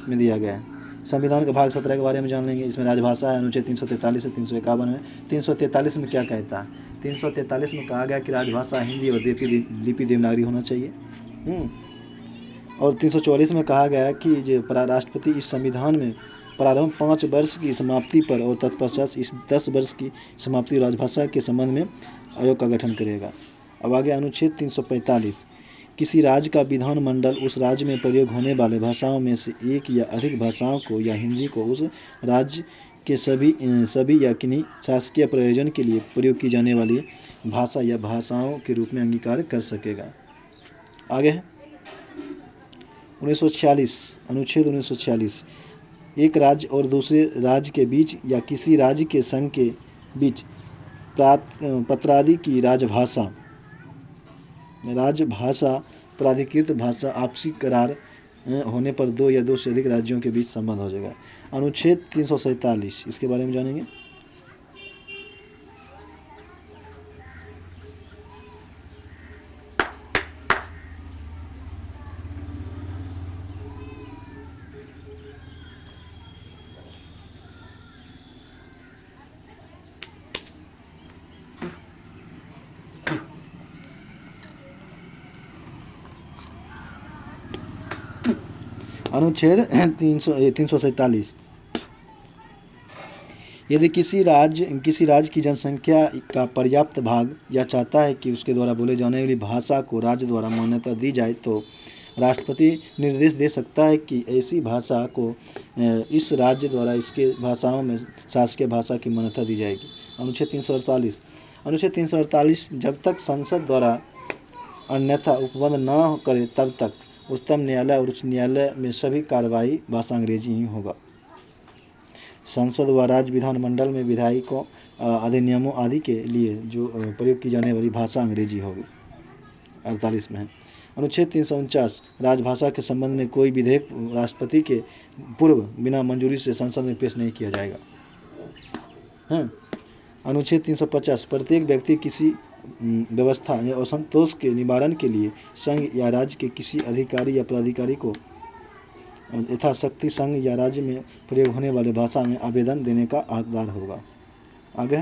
में दिया गया है। संविधान के भाग 17 के बारे में जान लेंगे। इसमें राजभाषा है अनुच्छेद 343 से 351 में। 343 में क्या कहता है? 343 में कहा गया कि राजभाषा हिंदी और लिपि देवनागरी होना चाहिए। और 344 में कहा गया कि जो राष्ट्रपति इस संविधान में प्रारंभ 5 वर्ष की समाप्ति पर और तत्पश्चात इस 10 वर्ष की समाप्ति राजभाषा के संबंध में आयोग का गठन करेगा। अब आगे अनुच्छेद 345, किसी राज्य का विधानमंडल उस राज्य में प्रयोग होने वाले भाषाओं में से एक या अधिक भाषाओं को या हिंदी को उस राज्य के सभी या किन्हीं शासकीय प्रयोजन के लिए प्रयोग की जाने वाली भाषा या भाषाओं के रूप में अंगीकार कर सकेगा। आगे है 1946, अनुच्छेद 1946, एक राज्य और दूसरे राज्य के बीच या किसी राज्य के संघ के बीच पत्रादि की राजभाषा प्राधिकृत भाषा आपसी करार होने पर 2 या 2 से अधिक राज्यों के बीच संबंध हो जाएगा। अनुच्छेद 347, इसके बारे में जानेंगे। अनुच्छेद 347, यदि किसी राज्य की जनसंख्या का पर्याप्त भाग यह चाहता है कि उसके द्वारा बोले जाने वाली भाषा को राज्य द्वारा मान्यता दी जाए तो राष्ट्रपति निर्देश दे सकता है कि ऐसी भाषा को इस राज्य द्वारा इसके भाषाओं में शासकीय भाषा की मान्यता दी जाएगी। अनुच्छेद 348, जब तक संसद द्वारा अन्यथा उपबंध न करे तब तक उच्चतम न्यायालय और उच्च न्यायालय में सभी कार्रवाई भाषा अंग्रेजी ही होगा। संसद व राज्य विधानमंडल में विधायकों अधिनियमों आदि के लिए जो प्रयोग की जाने वाली भाषा अंग्रेजी होगी। 48 में है। अनुच्छेद 349, राजभाषा के संबंध में कोई विधेयक राष्ट्रपति के पूर्व बिना मंजूरी से संसद में पेश नहीं किया जाएगा। अनुच्छेद 350, प्रत्येक व्यक्ति किसी व्यवस्था या असंतोष के निवारण के लिए संघ या राज्य के किसी अधिकारी या प्राधिकारी को यथाशक्ति संघ या राज्य में प्रयोग होने वाले भाषा में आवेदन देने का हकदार होगा। आगे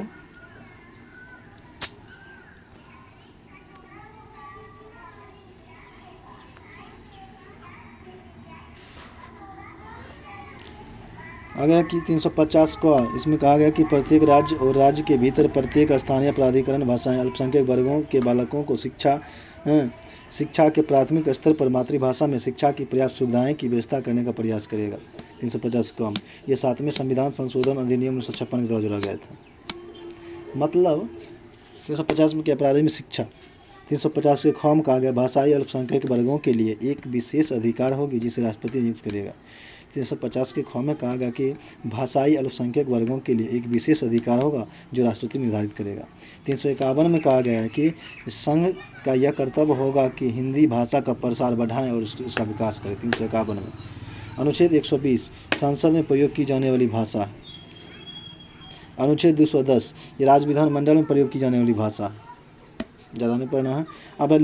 है कि 350 को इसमें कहा गया कि प्रत्येक राज्य और राज्य के भीतर प्रत्येक स्थानीय प्राधिकरण भाषाएं अल्पसंख्यक वर्गों के बालकों को शिक्षा के प्राथमिक स्तर पर मातृभाषा में शिक्षा की पर्याप्त सुविधाएं की व्यवस्था करने का प्रयास करेगा। 350 कम ये 7वें संविधान संशोधन अधिनियम 1956 के द्वारा जोड़ा गया था। मतलब 350 में क्या प्रारंभिक शिक्षा। 350 के खम कहा गया भाषाई अल्पसंख्यक वर्गों के लिए एक विशेष अधिकार होगी जिसे राष्ट्रपति नियुक्त करेगा। 350 के ख में कहा गया कि भाषाई अल्पसंख्यक वर्गों के लिए एक विशेष अधिकार होगा जो राष्ट्रपति निर्धारित करेगा। 351 में कहा गया है कि संघ का यह कर्तव्य होगा कि हिंदी भाषा का प्रसार बढ़ाएं और इसका विकास करें। 351 में अनुच्छेद 120 संसद में प्रयोग की जाने वाली भाषा। अनुच्छेद 210 ये राज्य विधानमंडल में प्रयोग की जाने वाली भाषा। ज़्यादा नहीं पढ़ना है। अब है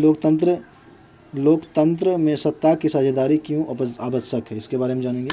लोकतंत्र में सत्ता की साझेदारी क्यों आवश्यक है, इसके बारे में जानेंगे।